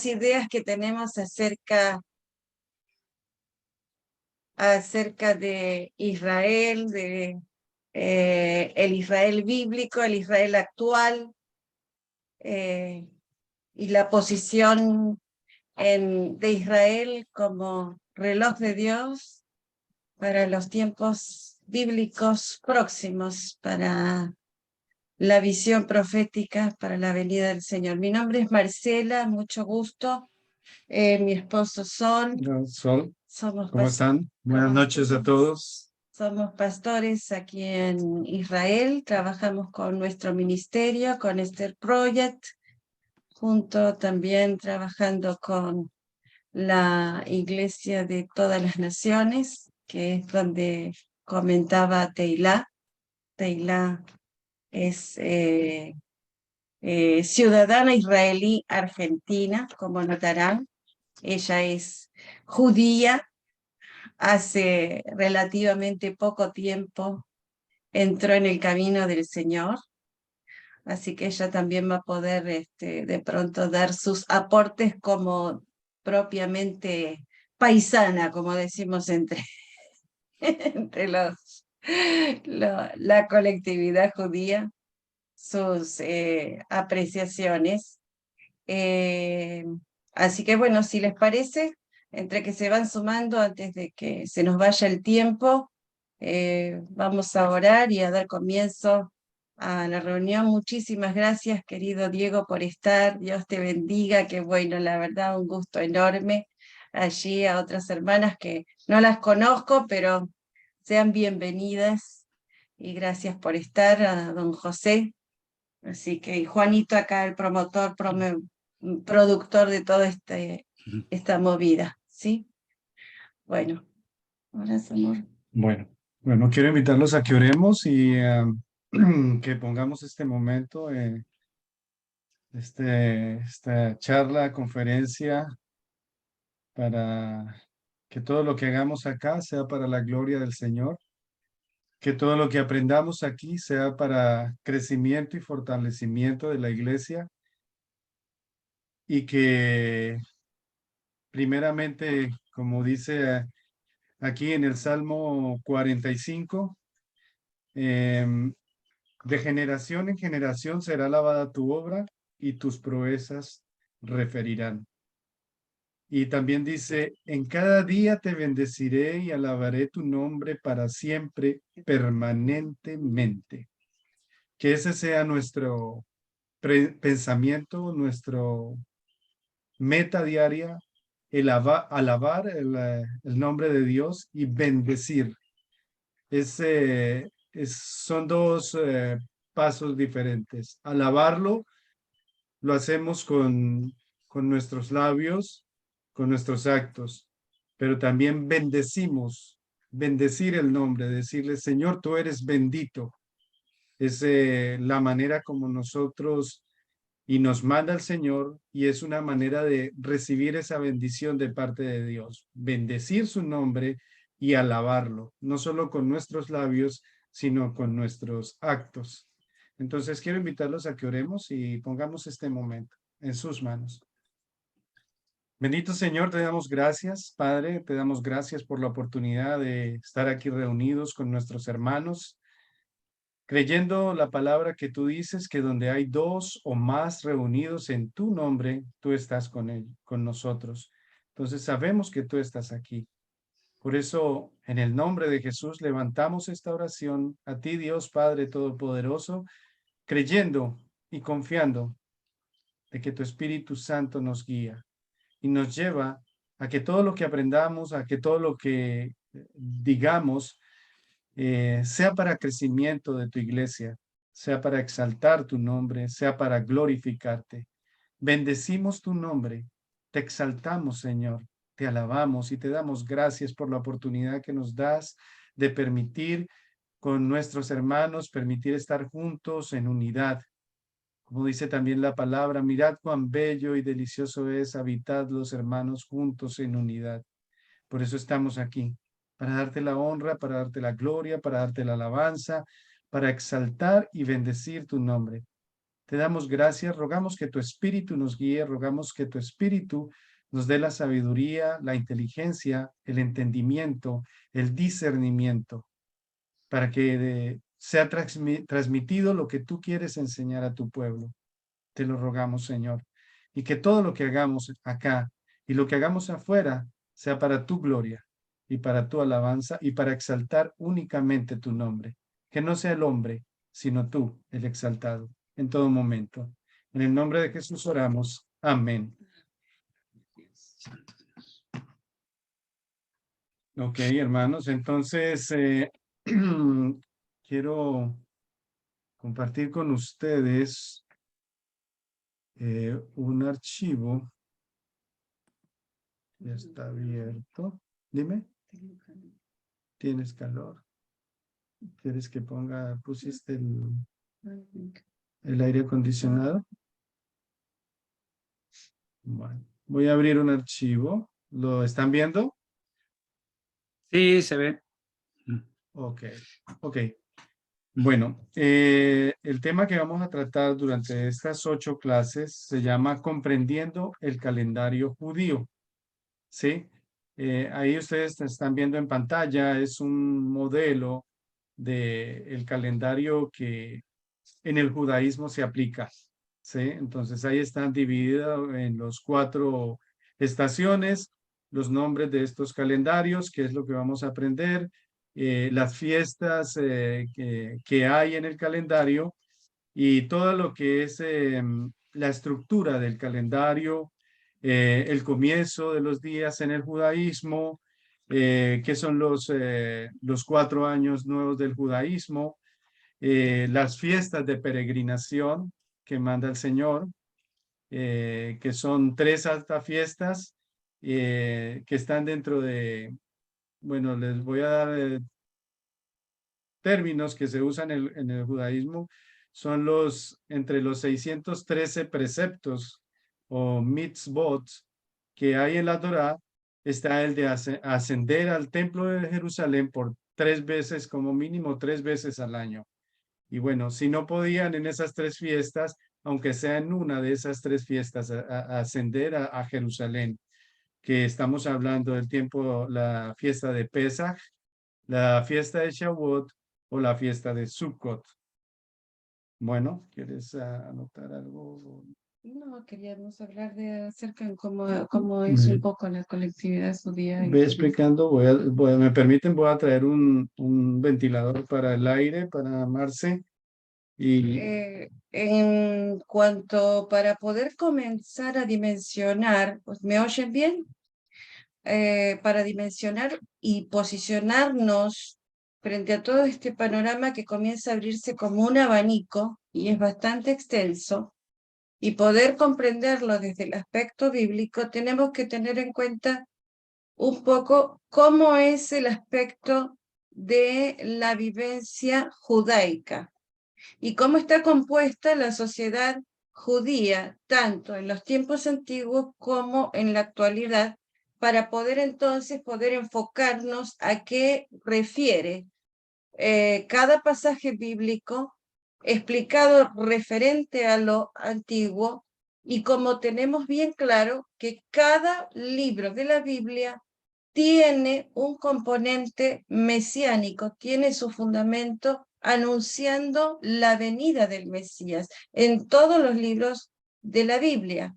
ideas que tenemos acerca de Israel, de el Israel bíblico, el Israel actual, y la posición de Israel como reloj de Dios para los tiempos bíblicos próximos, para la visión profética, para la venida del Señor. Mi nombre es Marcela, mucho gusto. Mi esposo Sol. Sol, somos ¿cómo están? Buenas noches a todos. Somos pastores aquí en Israel, trabajamos con nuestro ministerio, con Esther Project, junto también trabajando con la Iglesia de Todas las Naciones, que es donde comentaba Teilá. Teilá es ciudadana israelí argentina, como notarán. Ella es judía, hace relativamente poco tiempo entró en el camino del Señor, así que ella también va a poder de pronto dar sus aportes como propiamente paisana, como decimos entre la colectividad judía, sus apreciaciones. Eh, Así que bueno, si les parece, entre que se van sumando antes de que se nos vaya el tiempo, vamos a orar y a dar comienzo a la reunión. Muchísimas gracias, querido Diego, por estar. Dios te bendiga, qué bueno, la verdad, un gusto enorme. Allí a otras hermanas que no las conozco, pero sean bienvenidas y gracias por estar, a don José. Así que y Juanito acá, el promotor, productor de toda esta movida, ¿sí? Bueno, ahora amor. Bueno, quiero invitarlos a que oremos y que pongamos este momento, esta charla, conferencia, para que todo lo que hagamos acá sea para la gloria del Señor, que todo lo que aprendamos aquí sea para crecimiento y fortalecimiento de la iglesia, y que primeramente, como dice aquí en el Salmo 45, de generación en generación será alabada tu obra y tus proezas referirán. Y también dice, en cada día te bendeciré y alabaré tu nombre para siempre, permanentemente. Que ese sea nuestro pensamiento, nuestro meta diaria, alabar el nombre de Dios y bendecir. Son dos pasos diferentes. Alabarlo lo hacemos con nuestros labios, con nuestros actos, pero también bendecir el nombre, decirle, Señor, tú eres bendito. Es la manera como nosotros, y nos manda el Señor, y es una manera de recibir esa bendición de parte de Dios, bendecir su nombre y alabarlo, no solo con nuestros labios, sino con nuestros actos. Entonces quiero invitarlos a que oremos y pongamos este momento en sus manos. Bendito Señor, te damos gracias, Padre, te damos gracias por la oportunidad de estar aquí reunidos con nuestros hermanos, creyendo la palabra que tú dices, que donde hay dos o más reunidos en tu nombre, tú estás con nosotros. Entonces sabemos que tú estás aquí. Por eso, en el nombre de Jesús, levantamos esta oración a ti, Dios Padre Todopoderoso, creyendo y confiando de que tu Espíritu Santo nos guía y nos lleva a que todo lo que aprendamos, a que todo lo que digamos, sea para crecimiento de tu iglesia, sea para exaltar tu nombre, sea para glorificarte. Bendecimos tu nombre, te exaltamos, Señor, te alabamos y te damos gracias por la oportunidad que nos das de permitir con nuestros hermanos, permitir estar juntos en unidad. Como dice también la palabra, mirad cuán bello y delicioso es habitar los hermanos juntos en unidad. Por eso estamos aquí, para darte la honra, para darte la gloria, para darte la alabanza, para exaltar y bendecir tu nombre. Te damos gracias, rogamos que tu Espíritu nos guíe, rogamos que tu Espíritu nos dé la sabiduría, la inteligencia, el entendimiento, el discernimiento, para que sea transmitido lo que tú quieres enseñar a tu pueblo. Te lo rogamos, Señor. Y que todo lo que hagamos acá y lo que hagamos afuera sea para tu gloria y para tu alabanza y para exaltar únicamente tu nombre. Que no sea el hombre, sino tú, el exaltado, en todo momento. En el nombre de Jesús oramos. Amén. Ok, hermanos, entonces quiero compartir con ustedes un archivo. Ya está abierto. Dime. ¿Tienes calor? ¿Quieres que pusiste el aire acondicionado? Bueno, voy a abrir un archivo. ¿Lo están viendo? Sí, se ve. Ok, ok. Bueno, el tema que vamos a tratar durante estas 8 clases se llama Comprendiendo el calendario judío. ¿Sí? Ahí ustedes están viendo en pantalla, es un modelo del calendario que en el judaísmo se aplica. ¿Sí? Entonces ahí están divididos en los 4 estaciones, los nombres de estos calendarios, que es lo que vamos a aprender, las fiestas que hay en el calendario y todo lo que es la estructura del calendario, el comienzo de los días en el judaísmo, que son los 4 años nuevos del judaísmo, las fiestas de peregrinación que manda el Señor, que son 3 altas fiestas que están dentro de, bueno, les voy a dar términos que se usan en el judaísmo, son entre los 613 preceptos o mitzvot que hay en la Torá, está el de ascender al templo de Jerusalén por 3 veces, como mínimo 3 veces al año. Y bueno, si no podían en esas 3 fiestas, aunque sea en una de esas 3 fiestas, ascender a Jerusalén, que estamos hablando del tiempo, la fiesta de Pesach, la fiesta de Shavuot o la fiesta de Sukkot. Bueno, ¿quieres anotar algo? No, queríamos hablar acerca de cómo es un poco la colectividad judía. Voy explicando, me permiten, voy a traer un ventilador para el aire, para Marce. Y En cuanto para poder comenzar a dimensionar, pues, ¿me oyen bien? Para dimensionar y posicionarnos frente a todo este panorama que comienza a abrirse como un abanico y es bastante extenso, y poder comprenderlo desde el aspecto bíblico, tenemos que tener en cuenta un poco cómo es el aspecto de la vivencia judaica y cómo está compuesta la sociedad judía, tanto en los tiempos antiguos como en la actualidad, para poder entonces enfocarnos a qué refiere cada pasaje bíblico explicado referente a lo antiguo, y como tenemos bien claro que cada libro de la Biblia tiene un componente mesiánico, tiene su fundamento anunciando la venida del Mesías en todos los libros de la Biblia.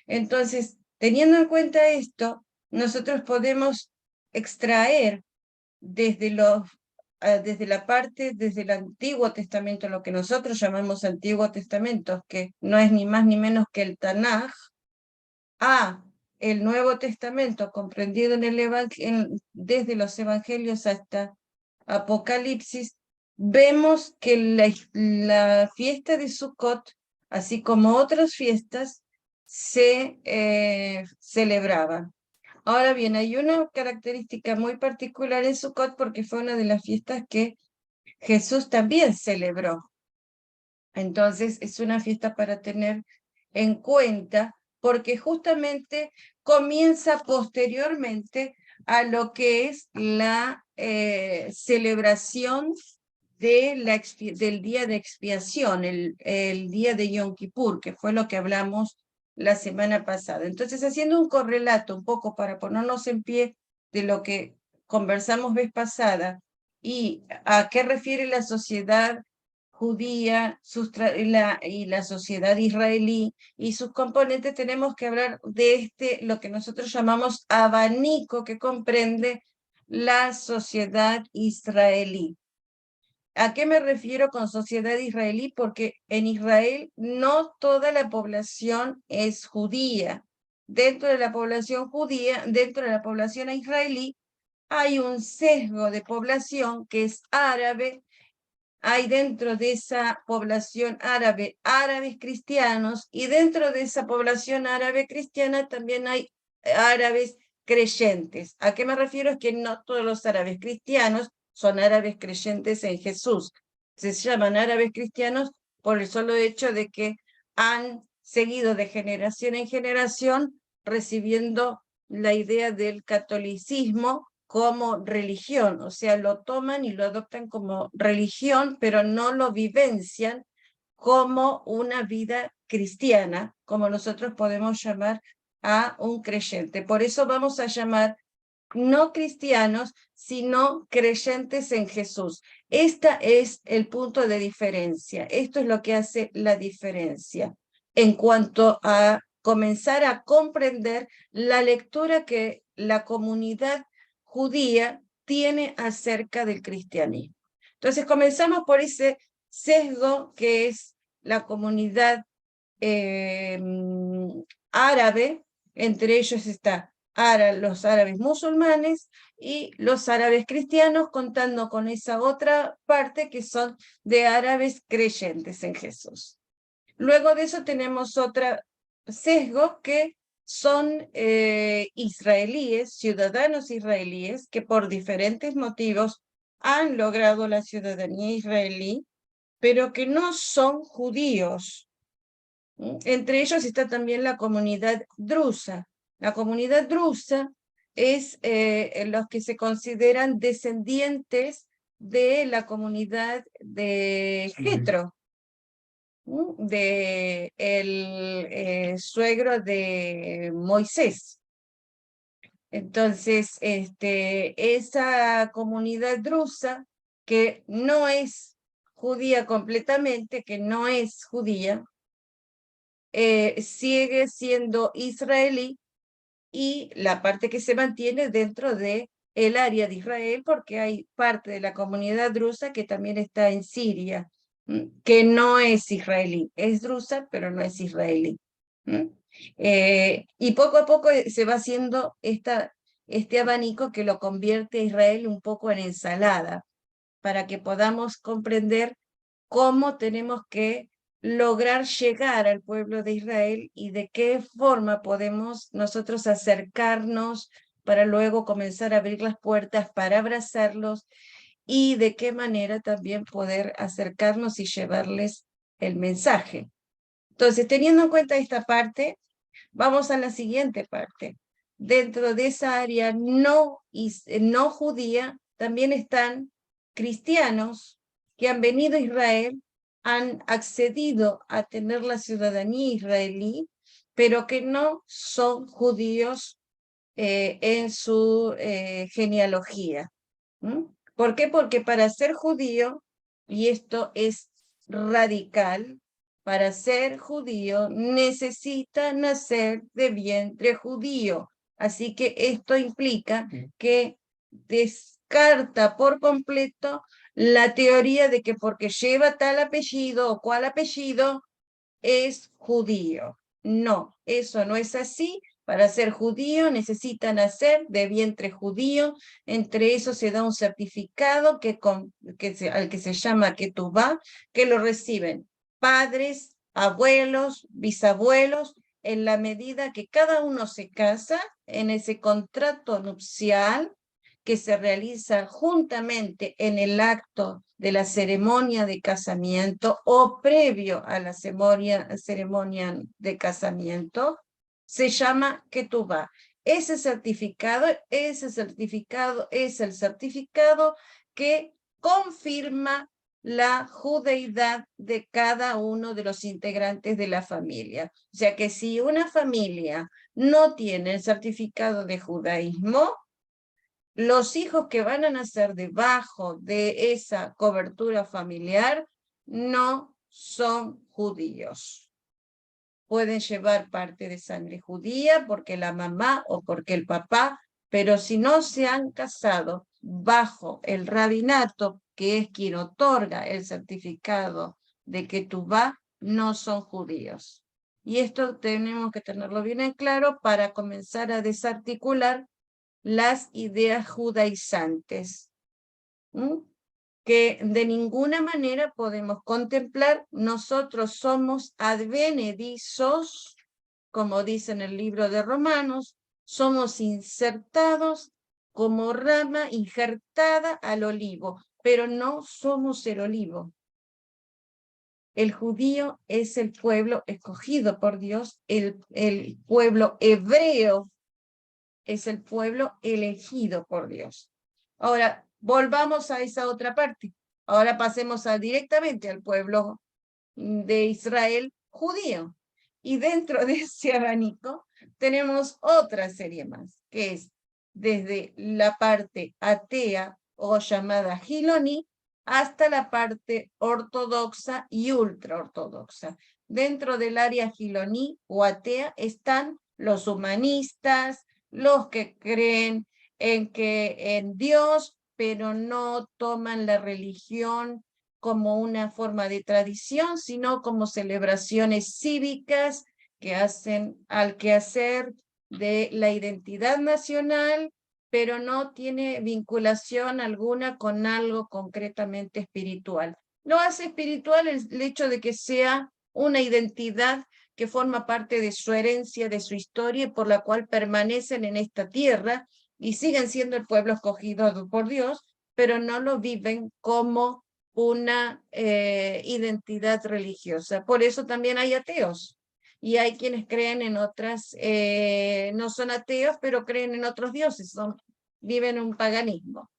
Entonces, teniendo en cuenta esto, nosotros podemos extraer desde desde el Antiguo Testamento, lo que nosotros llamamos Antiguo Testamento, que no es ni más ni menos que el Tanaj, a el Nuevo Testamento, comprendido desde los Evangelios hasta Apocalipsis, vemos que la fiesta de Sukkot, así como otras fiestas, se celebraban. Ahora bien, hay una característica muy particular en Sukkot porque fue una de las fiestas que Jesús también celebró. Entonces, es una fiesta para tener en cuenta porque justamente comienza posteriormente a lo que es la celebración del día de expiación, el día de Yom Kippur, que fue lo que hablamos la semana pasada. Entonces, haciendo un correlato un poco para ponernos en pie de lo que conversamos vez pasada y a qué refiere la sociedad judía y la sociedad israelí y sus componentes, tenemos que hablar de lo que nosotros llamamos abanico que comprende la sociedad israelí. ¿A qué me refiero con sociedad israelí? Porque en Israel no toda la población es judía. Dentro de la población judía, dentro de la población israelí, hay un sesgo de población que es árabe. Hay dentro de esa población árabe, árabes cristianos, y dentro de esa población árabe cristiana también hay árabes creyentes. ¿A qué me refiero? Es que no todos los árabes cristianos son árabes creyentes en Jesús. Se llaman árabes cristianos por el solo hecho de que han seguido de generación en generación recibiendo la idea del catolicismo como religión, o sea, lo toman y lo adoptan como religión, pero no lo vivencian como una vida cristiana, como nosotros podemos llamar a un creyente. Por eso vamos a llamar no cristianos, sino creyentes en Jesús. Este es el punto de diferencia. Esto es lo que hace la diferencia en cuanto a comenzar a comprender la lectura que la comunidad judía tiene acerca del cristianismo. Entonces comenzamos por ese sesgo que es la comunidad árabe, entre ellos está los árabes musulmanes y los árabes cristianos, contando con esa otra parte que son de árabes creyentes en Jesús. Luego de eso tenemos otro sesgo que son israelíes, ciudadanos israelíes, que por diferentes motivos han logrado la ciudadanía israelí, pero que no son judíos. Entre ellos está también la comunidad drusa. La comunidad drusa es los que se consideran descendientes de la comunidad de Jetro, de el suegro de Moisés. Entonces, esa comunidad drusa, que no es judía completamente, que no es judía, sigue siendo israelí, y la parte que se mantiene dentro de el área de Israel, porque hay parte de la comunidad drusa que también está en Siria, que no es israelí, es drusa, pero no es israelí. Y poco a poco se va haciendo este abanico que lo convierte a Israel un poco en ensalada, para que podamos comprender cómo tenemos que lograr llegar al pueblo de Israel y de qué forma podemos nosotros acercarnos para luego comenzar a abrir las puertas para abrazarlos, y de qué manera también poder acercarnos y llevarles el mensaje. Entonces, teniendo en cuenta esta parte, vamos a la siguiente parte. Dentro de esa área no judía también están cristianos que han venido a Israel, han accedido a tener la ciudadanía israelí, pero que no son judíos en su genealogía. ¿Por qué? Porque para ser judío, y esto es radical, para ser judío necesita nacer de vientre judío. Así que esto implica que descarta por completo la teoría de que porque lleva tal apellido o cual apellido es judío. No, eso no es así. Para ser judío necesita nacer de vientre judío. Entre eso se da un certificado al que se llama Ketubá, que lo reciben padres, abuelos, bisabuelos, en la medida que cada uno se casa en ese contrato nupcial que se realiza juntamente en el acto de la ceremonia de casamiento o previo a la ceremonia de casamiento, se llama Ketubá. Ese certificado es el certificado que confirma la judeidad de cada uno de los integrantes de la familia. O sea que si una familia no tiene el certificado de judaísmo, los hijos que van a nacer debajo de esa cobertura familiar no son judíos. Pueden llevar parte de sangre judía porque la mamá o porque el papá, pero si no se han casado bajo el rabinato, que es quien otorga el certificado de que Ketubá, no son judíos. Y esto tenemos que tenerlo bien en claro para comenzar a desarticular las ideas judaizantes, que de ninguna manera podemos contemplar. Nosotros somos advenedizos, como dice en el libro de Romanos, somos insertados como rama injertada al olivo, pero no somos el olivo. El judío es el pueblo escogido por Dios, el pueblo hebreo es el pueblo elegido por Dios. Ahora, volvamos a esa otra parte. Ahora pasemos directamente al pueblo de Israel judío. Y dentro de ese abanico tenemos otra serie más, que es desde la parte atea o llamada Giloní hasta la parte ortodoxa y ultraortodoxa. Dentro del área Giloní o atea están los humanistas, los que creen en Dios, pero no toman la religión como una forma de tradición, sino como celebraciones cívicas que hacen al quehacer de la identidad nacional, pero no tiene vinculación alguna con algo concretamente espiritual. Lo hace espiritual el hecho de que sea una identidad que forma parte de su herencia, de su historia, y por la cual permanecen en esta tierra y siguen siendo el pueblo escogido por Dios, pero no lo viven como una identidad religiosa. Por eso también hay ateos. Y hay quienes creen en otras, no son ateos, pero creen en otros dioses, viven un paganismo.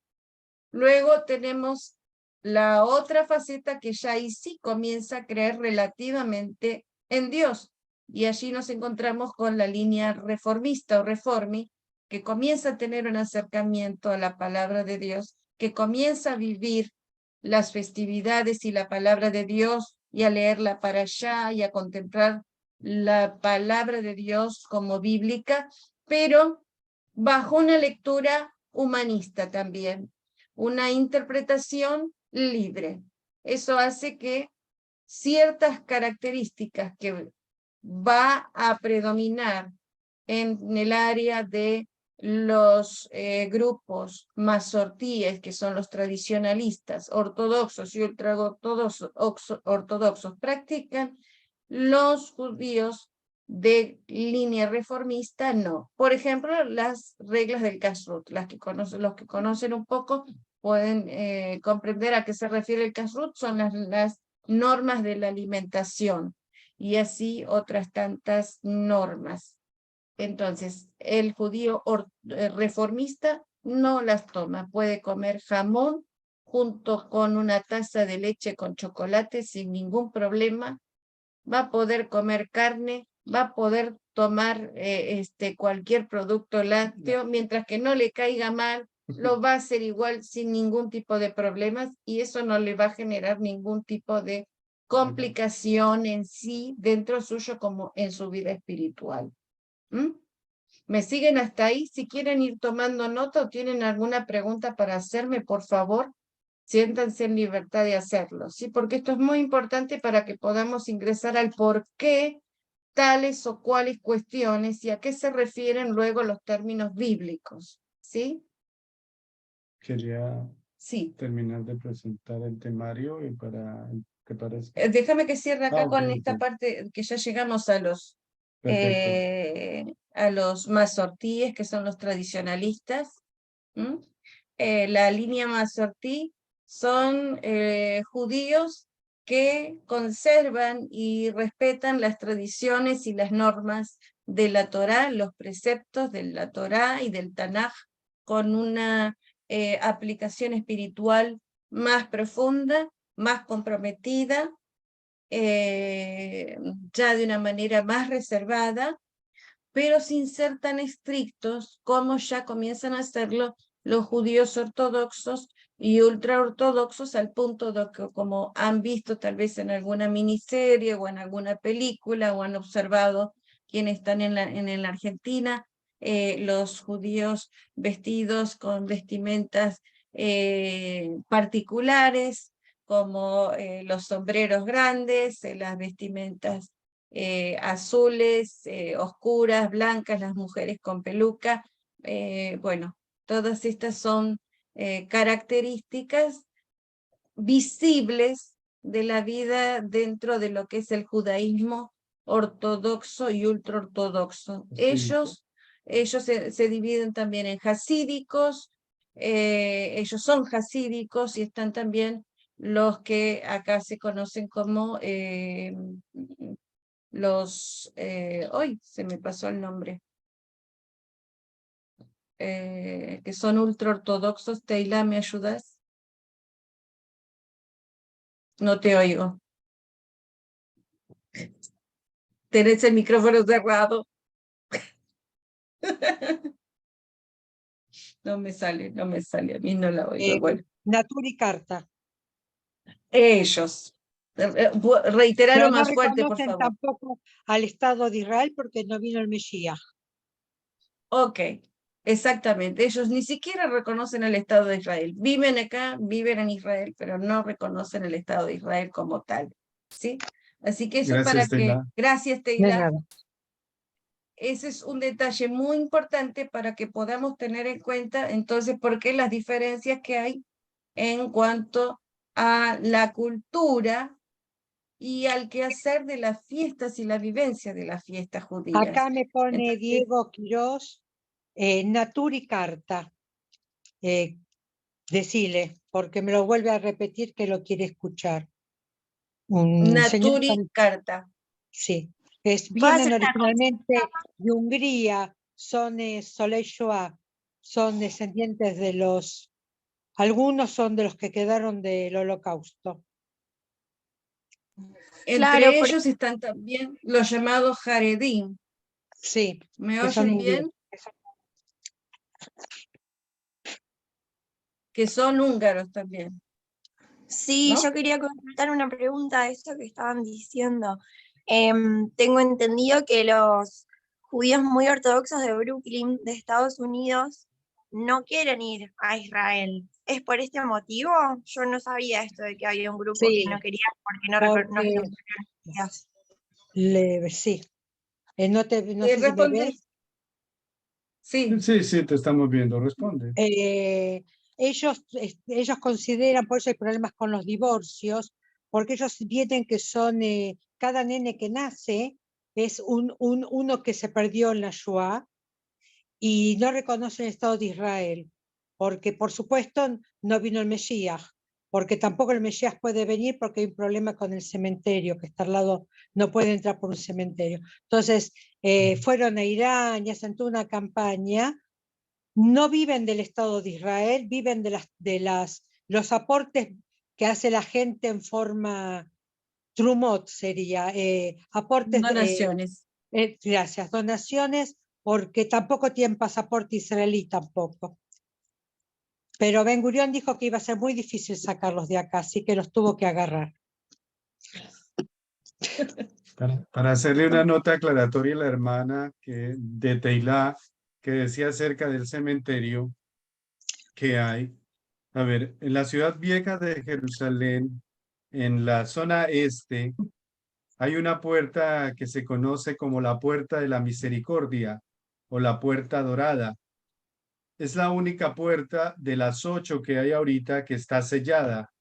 Luego tenemos la otra faceta que ya ahí sí comienza a creer relativamente en Dios. Y allí nos encontramos con la línea reformista o reformi, que comienza a tener un acercamiento a la palabra de Dios, que comienza a vivir las festividades y la palabra de Dios y a leerla para allá y a contemplar la palabra de Dios como bíblica, pero bajo una lectura humanista también, una interpretación libre. Eso hace que ciertas características que va a predominar en el área de los grupos masortíes, que son los tradicionalistas, ortodoxos y ultraortodoxos, practican, los judíos de línea reformista no. Por ejemplo, las reglas del Kashrut, los que conocen un poco pueden comprender a qué se refiere el Kashrut, son las normas de la alimentación y así otras tantas normas. Entonces, el judío reformista no las toma, puede comer jamón junto con una taza de leche con chocolate sin ningún problema, va a poder comer carne, va a poder tomar cualquier producto lácteo, mientras que no le caiga mal, lo va a hacer igual sin ningún tipo de problemas y eso no le va a generar ningún tipo de complicación en sí dentro suyo como en su vida espiritual. ¿Me siguen hasta ahí? Si quieren ir tomando nota o tienen alguna pregunta para hacerme, por favor, siéntanse en libertad de hacerlo, ¿sí? Porque esto es muy importante para que podamos ingresar al por qué tales o cuales cuestiones y a qué se refieren luego los términos bíblicos, ¿sí? Quería Sí. terminar de presentar el temario y ¿te parece? Déjame que cierre acá con Okay. esta parte, que ya llegamos a los masortíes, que son los tradicionalistas. La línea masortí son judíos que conservan y respetan las tradiciones y las normas de la Torá, los preceptos de la Torá y del Tanaj, con una aplicación espiritual más profunda más comprometida, ya de una manera más reservada, pero sin ser tan estrictos como ya comienzan a hacerlo los judíos ortodoxos y ultraortodoxos, al punto de que, como han visto tal vez en alguna miniserie o en alguna película, o han observado quienes están en la Argentina, los judíos vestidos con vestimentas particulares, como los sombreros grandes, las vestimentas azules, oscuras, blancas, las mujeres con peluca. Bueno, todas estas son características visibles de la vida dentro de lo que es el judaísmo ortodoxo y ultraortodoxo. Ellos se dividen también en hasídicos, ellos son hasídicos, y están también los que acá se conocen como hoy se me pasó el nombre, que son ultraortodoxos. Teila, ¿me ayudas? No te oigo. Tenés el micrófono cerrado. No me sale, a mí no la oigo. Bueno, Natura y Carta. ellos. Reiterarlo Pero no más fuerte, por reconocen favor. tampoco al Estado de Israel porque no vino el Mesías. Ok, exactamente. Ellos ni siquiera reconocen el Estado de Israel. Viven acá, viven en Israel, pero no reconocen el Estado de Israel como tal. ¿Sí? Así que eso Gracias, para que... Teila. Gracias, De Teila. nada. Ese es un detalle muy importante para que podamos tener en cuenta entonces por qué las diferencias que hay en cuanto a la cultura y al quehacer de las fiestas y la vivencia de las fiestas judías. Acá me pone Entonces, Diego Quirós, Natura y Carta. Decile, porque me lo vuelve a repetir que lo quiere escuchar. Un señor, Naturi Carta. sí, ¿Puedo vienen hacer una originalmente de Hungría, son Soleil Shoah, son descendientes de algunos son de los que quedaron del Holocausto. Entre Claro, ellos están también los llamados Haredim. Sí, ¿Me que son oyen bien? Que son húngaros también. sí, ¿no? yo quería consultar una pregunta de esto que estaban diciendo. Tengo entendido que los judíos muy ortodoxos de Brooklyn, de Estados Unidos, no quieren ir a Israel. ¿Es por este motivo? Yo no sabía esto de que había un grupo que sí, no quería porque no porque reconocían judíos. sí. No sé si me Responde. ves. Sí, Sí, te estamos viendo. Responde. Ellos consideran, por eso hay problemas con los divorcios, porque ellos vienen que son, cada nene que nace es uno que se perdió en la Shoah y no reconocen el Estado de Israel, porque por supuesto no vino el Mesías, porque tampoco el Mesías puede venir porque hay un problema con el cementerio, que está al lado, no puede entrar por un cementerio. Entonces, fueron a Irán y hacen toda una campaña. No viven del Estado de Israel, viven de los aportes que hace la gente en forma trumot, sería, aportes, donaciones. gracias, donaciones, porque tampoco tienen pasaporte israelí tampoco. Pero Ben Gurión dijo que iba a ser muy difícil sacarlos de acá, así que los tuvo que agarrar. Para hacerle una nota aclaratoria a la hermana de Teilá, que decía acerca del cementerio que hay. A ver, en la ciudad vieja de Jerusalén, en la zona este, hay una puerta que se conoce como la Puerta de la Misericordia o la Puerta Dorada. Es la única puerta de las 8 que hay ahorita que está sellada.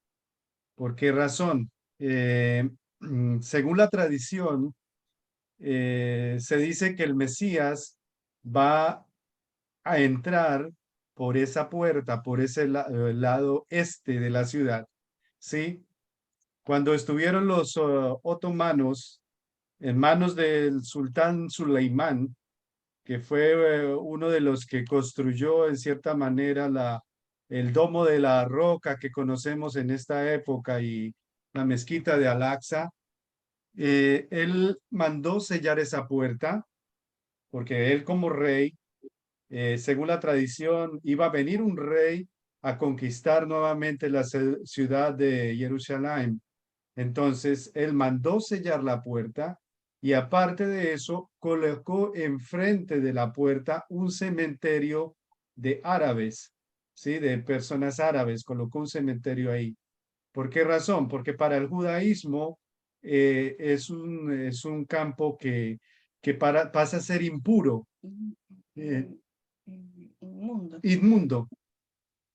¿Por qué razón? Según la tradición, se dice que el Mesías va a entrar por esa puerta, por ese lado este de la ciudad, ¿sí? Cuando estuvieron los otomanos en manos del sultán Suleimán, que fue uno de los que construyó en cierta manera el domo de la roca que conocemos en esta época, y la mezquita de Al-Aqsa. Él mandó sellar esa puerta porque él como rey, según la tradición, iba a venir un rey a conquistar nuevamente la ciudad de Jerusalén. Entonces, él mandó sellar la puerta y aparte de eso, colocó enfrente de la puerta un cementerio de árabes, ¿sí? De personas árabes, colocó un cementerio ahí. ¿Por qué razón? Porque para el judaísmo es un campo que pasa a ser impuro, eh, Inmundo. inmundo.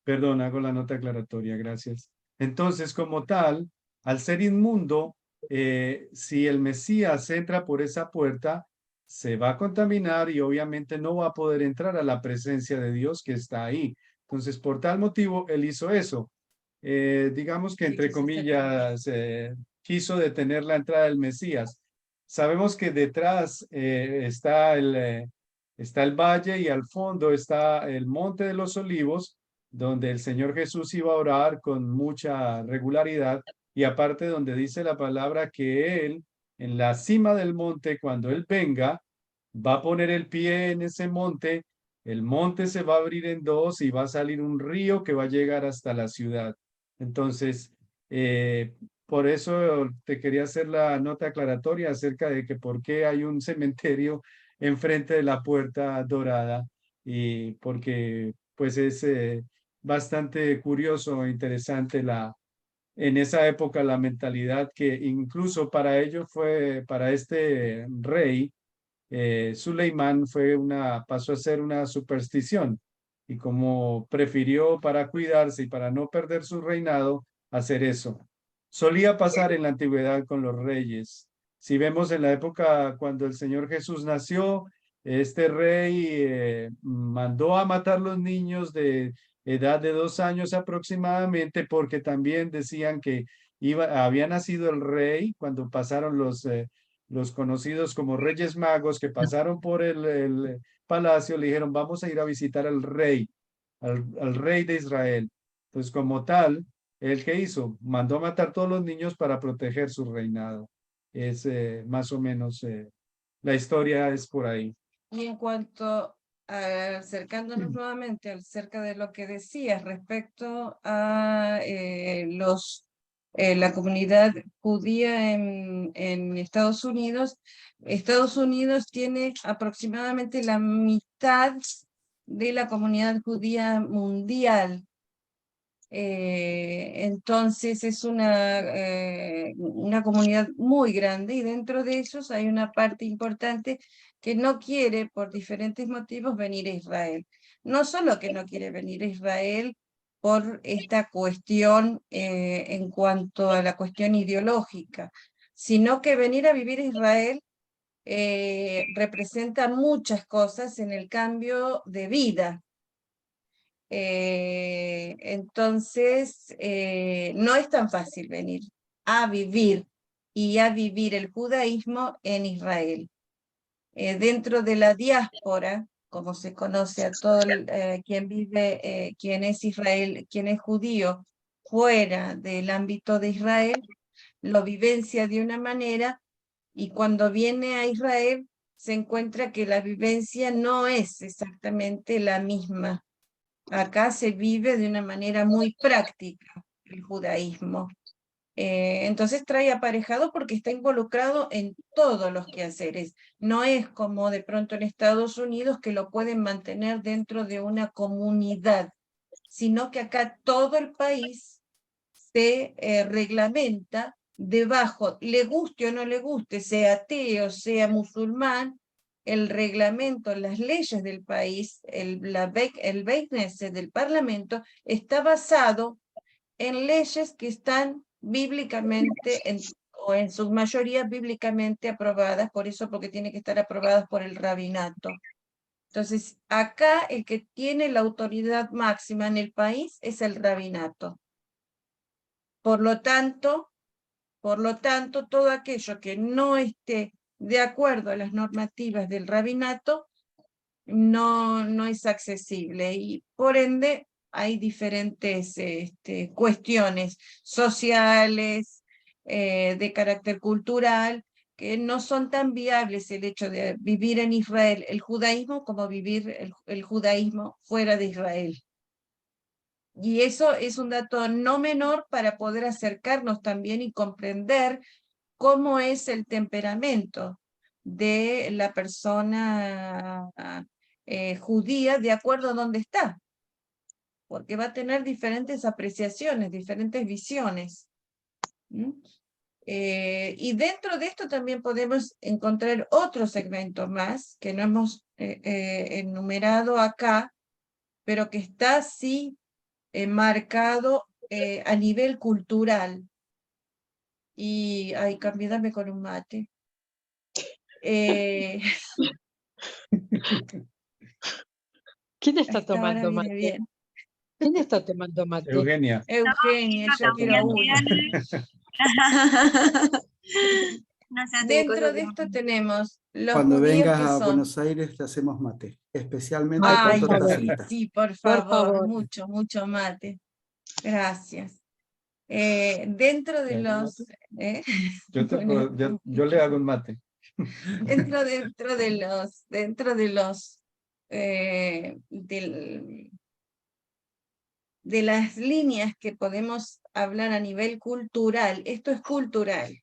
Perdón, hago la nota aclaratoria, gracias. Entonces, como tal, al ser inmundo, si el Mesías entra por esa puerta, se va a contaminar y obviamente no va a poder entrar a la presencia de Dios que está ahí. Entonces, por tal motivo, él hizo eso. Digamos que, Sí, entre quiso separar. comillas, quiso detener la entrada del Mesías. Sabemos que detrás está el valle y al fondo está el Monte de los Olivos, donde el Señor Jesús iba a orar con mucha regularidad y aparte donde dice la palabra que Él, en la cima del monte, cuando Él venga, va a poner el pie en ese monte, el monte se va a abrir en dos y va a salir un río que va a llegar hasta la ciudad. Entonces, por eso te quería hacer la nota aclaratoria acerca de que por qué hay un cementerio enfrente de la puerta dorada y porque pues es bastante curioso e interesante en esa época la mentalidad que incluso para ellos para este rey, Suleimán pasó a ser una superstición y como prefirió para cuidarse y para no perder su reinado, hacer eso. Solía pasar en la antigüedad con los reyes. Si vemos en la época cuando el Señor Jesús nació, este rey mandó a matar los niños de edad de 2 años aproximadamente, porque también decían que había nacido el rey cuando pasaron los conocidos como Reyes Magos que pasaron por el palacio, le dijeron, vamos a ir a visitar al rey de Israel. Pues como tal, ¿él qué hizo? Mandó a matar todos los niños para proteger su reinado. Es más o menos, la historia es por ahí. Y en cuanto acercándonos nuevamente acerca de lo que decías respecto a la comunidad judía en Estados Unidos tiene aproximadamente la mitad de la comunidad judía mundial. Entonces es una comunidad muy grande y dentro de ellos hay una parte importante que no quiere por diferentes motivos venir a Israel. No solo que no quiere venir a Israel por esta cuestión en cuanto a la cuestión ideológica, sino que venir a vivir a Israel representa muchas cosas en el cambio de vida. Entonces, no es tan fácil venir a vivir y a vivir el judaísmo en Israel. Dentro de la diáspora, como se conoce a todo quien vive, quien es Israel, quien es judío fuera del ámbito de Israel, lo vivencia de una manera y cuando viene a Israel se encuentra que la vivencia no es exactamente la misma. Acá se vive de una manera muy práctica el judaísmo. Entonces trae aparejado porque está involucrado en todos los quehaceres. No es como de pronto en Estados Unidos que lo pueden mantener dentro de una comunidad, sino que acá todo el país se reglamenta debajo, le guste o no le guste, sea ateo, sea musulmán, el reglamento, las leyes del país, el Beit Knesset del Parlamento, está basado en leyes que están bíblicamente, o en su mayoría bíblicamente aprobadas, por eso porque tiene que estar aprobadas por el rabinato. Entonces, acá el que tiene la autoridad máxima en el país es el rabinato. Por lo tanto, todo aquello que no esté de acuerdo a las normativas del rabinato no es accesible y por ende hay diferentes cuestiones sociales, de carácter cultural, que no son tan viables el hecho de vivir en Israel el judaísmo como vivir el judaísmo fuera de Israel. Y eso es un dato no menor para poder acercarnos también y comprender cómo es el temperamento de la persona judía de acuerdo a dónde está, porque va a tener diferentes apreciaciones, diferentes visiones. Y dentro de esto también podemos encontrar otro segmento más que no hemos enumerado acá, pero que está sí marcado a nivel cultural. Y, ay, cambiadame con un mate. ¿Quién está Hasta ahora tomando viene mate? bien. ¿Quién está tomando mate? Eugenia. Eugenia, yo quiero uno. No sé, Dentro de esto tenemos los Cuando judíos vengas que a son. Buenos Aires te hacemos mate, especialmente Ay, con Ay, por torta favor. frita. sí, por Por favor, favor. mucho, mucho mate. Gracias. Dentro de ¿Le hago un los... mate? Yo le hago un mate. dentro de los de las líneas que podemos hablar a nivel cultural, esto es cultural.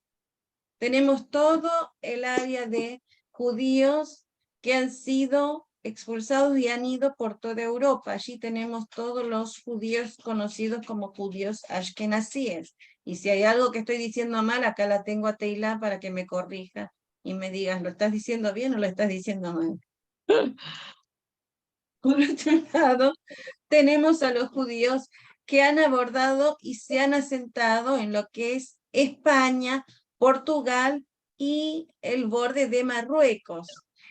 Tenemos todo el área de judíos que han sido expulsados y han ido por toda Europa. Allí tenemos todos los judíos conocidos como judíos ashkenazíes. Y si hay algo que estoy diciendo mal, acá la tengo a Teilá para que me corrija y me digas, ¿lo estás diciendo bien o lo estás diciendo mal? Por otro lado, tenemos a los judíos que han abordado y se han asentado en lo que es España, Portugal y el borde de Marruecos.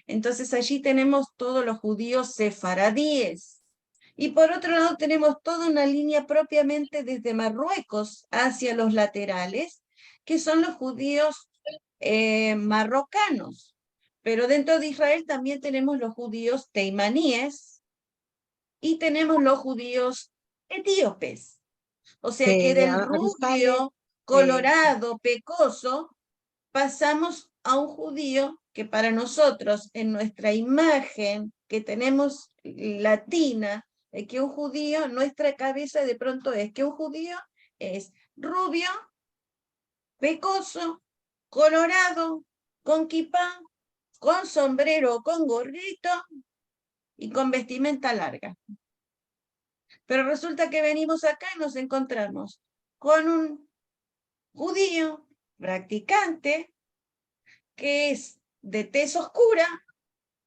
Entonces allí tenemos todos los judíos sefaradíes. Y por otro lado tenemos toda una línea propiamente desde Marruecos hacia los laterales, que son los judíos marrocanos. Pero dentro de Israel también tenemos los judíos teimaníes y tenemos los judíos etíopes. O sea que del rubio, colorado, pecoso, pasamos a un judío que para nosotros, en nuestra imagen que tenemos latina, de que un judío, nuestra cabeza de pronto es que un judío es rubio, pecoso, colorado, con kipá, con sombrero, con gorrito y con vestimenta larga. Pero resulta que venimos acá y nos encontramos con un judío practicante que es de tez oscura,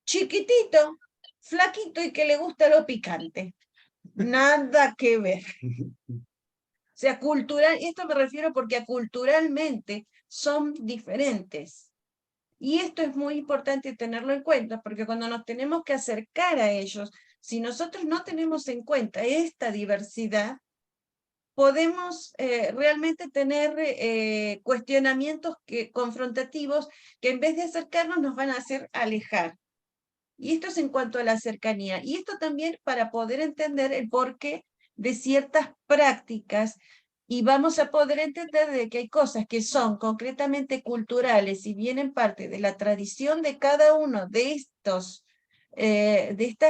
chiquitito, flaquito y que le gusta lo picante. Nada que ver. O sea, cultural, esto me refiero porque culturalmente son diferentes. Y esto es muy importante tenerlo en cuenta, porque cuando nos tenemos que acercar a ellos, si nosotros no tenemos en cuenta esta diversidad, podemos realmente tener cuestionamientos confrontativos que en vez de acercarnos nos van a hacer alejar. Y esto es en cuanto a la cercanía. Y esto también para poder entender el porqué de ciertas prácticas y vamos a poder entender de que hay cosas que son concretamente culturales y vienen parte de la tradición de cada uno de estas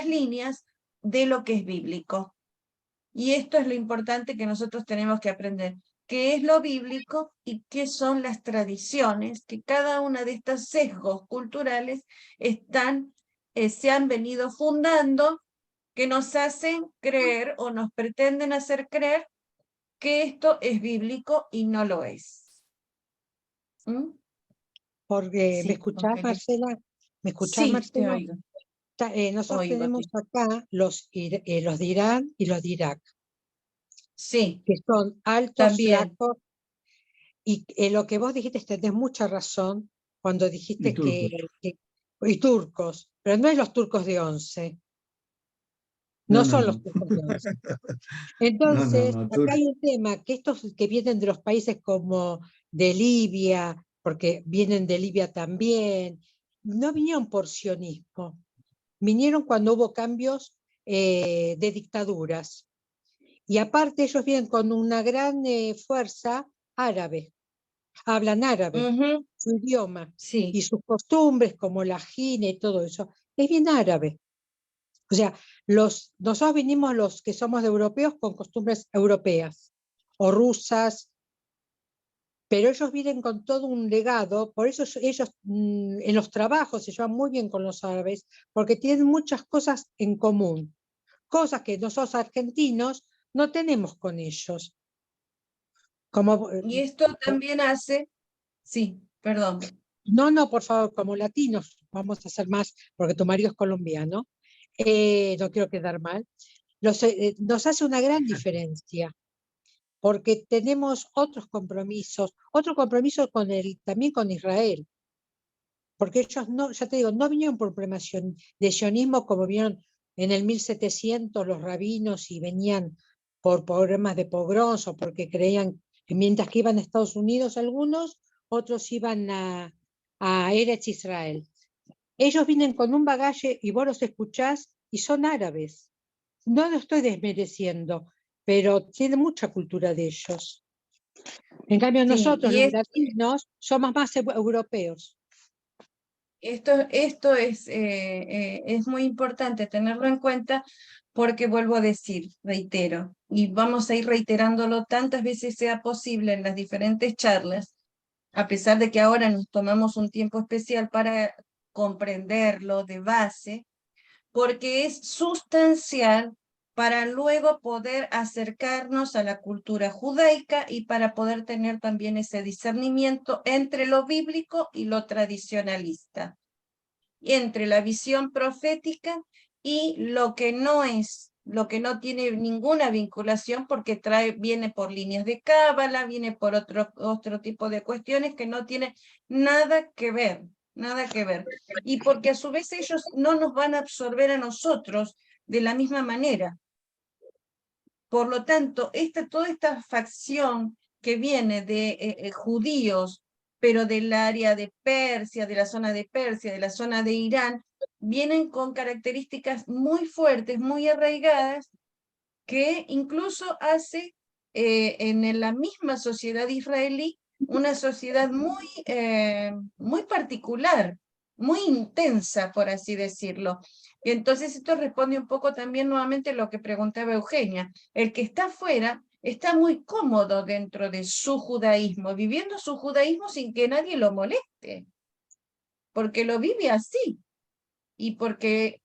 líneas de lo que es bíblico. Y esto es lo importante que nosotros tenemos que aprender. ¿Qué es lo bíblico y qué son las tradiciones que cada una de estos sesgos culturales se han venido fundando, que nos hacen creer o nos pretenden hacer creer que esto es bíblico y no lo es? Porque, Sí, ¿me escuchás, Angélica. Marcela? ¿Me escuchás, Sí, te Marcela? oigo. Nosotros Oigo, tenemos acá los de Irán y los de Irak, sí, que son altos, también. flacos, y lo que vos dijiste, tenés mucha razón cuando Y dijiste turcos. y turcos, pero no es los turcos de 11, No, no no, son los no. turcos de 11. No, Entonces, no, acá hay un tema, que estos que vienen de los países como de Libia, porque vienen de Libia también, no vinieron por sionismo, vinieron cuando hubo cambios de dictaduras. Y aparte ellos vienen con una gran fuerza árabe. hablan árabe, Ujú, su idioma, sí, y sus costumbres, como la jina y todo eso, es bien árabe. O sea, nosotros vinimos los que somos europeos con costumbres europeas o rusas, pero ellos vienen con todo un legado, por eso ellos en los trabajos se llevan muy bien con los árabes, porque tienen muchas cosas en común, cosas que nosotros argentinos no tenemos con ellos. Como, y esto también hace, sí, perdón. no, por favor, como latinos, vamos a hacer más, porque tu marido es colombiano, no quiero quedar mal, nos hace una gran diferencia, porque tenemos otro compromiso también con Israel, porque ellos no, ya te digo, no vinieron por un problema de sionismo como vinieron en el 1700 los rabinos y venían por problemas de pogroms o porque creían que mientras que iban a Estados Unidos algunos, otros iban a Eretz Israel. Ellos vienen con un bagaje y vos los escuchás y son árabes. No lo estoy desmereciendo, pero tiene mucha cultura de ellos. En cambio, Sí, nosotros, los latinos, somos más europeos. esto es muy importante tenerlo en cuenta porque vuelvo a decir, reitero, y vamos a ir reiterándolo tantas veces sea posible en las diferentes charlas, a pesar de que ahora nos tomamos un tiempo especial para comprenderlo de base, porque es sustancial para luego poder acercarnos a la cultura judaica y para poder tener también ese discernimiento entre lo bíblico y lo tradicionalista, entre la visión profética y lo que no es, lo que no tiene ninguna vinculación porque viene por líneas de cábala, viene por otro tipo de cuestiones que no tienen nada que ver, nada que ver. Y porque a su vez ellos no nos van a absorber a nosotros de la misma manera. Por lo tanto, toda esta facción que viene de judíos, pero del área de Persia, de la zona de Persia, de la zona de Irán, vienen con características muy fuertes, muy arraigadas, que incluso hace en la misma sociedad israelí una sociedad muy particular, muy intensa, por así decirlo. Y entonces esto responde un poco también nuevamente a lo que preguntaba Eugenia. El que está afuera está muy cómodo dentro de su judaísmo, viviendo su judaísmo sin que nadie lo moleste, porque lo vive así y porque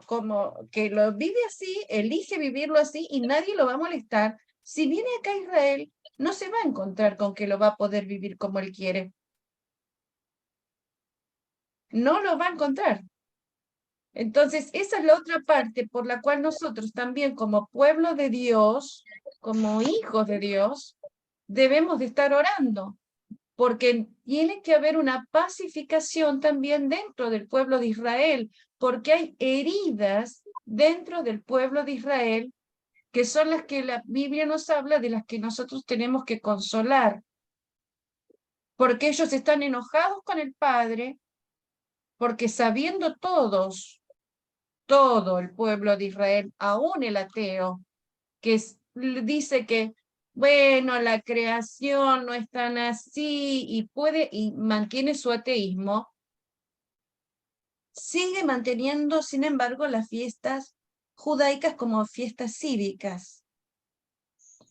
como que lo vive así, elige vivirlo así y nadie lo va a molestar. Si viene acá a Israel, no se va a encontrar con que lo va a poder vivir como él quiere. No lo va a encontrar. Entonces, esa es la otra parte por la cual nosotros también como pueblo de Dios, como hijos de Dios, debemos de estar orando, porque tiene que haber una pacificación también dentro del pueblo de Israel, porque hay heridas dentro del pueblo de Israel que son las que la Biblia nos habla, de las que nosotros tenemos que consolar, porque ellos están enojados con el Padre, porque sabiendo todos, todo el pueblo de Israel, aún el ateo, que dice que bueno, la creación no es tan así y mantiene su ateísmo, sigue manteniendo, sin embargo, las fiestas judaicas como fiestas cívicas.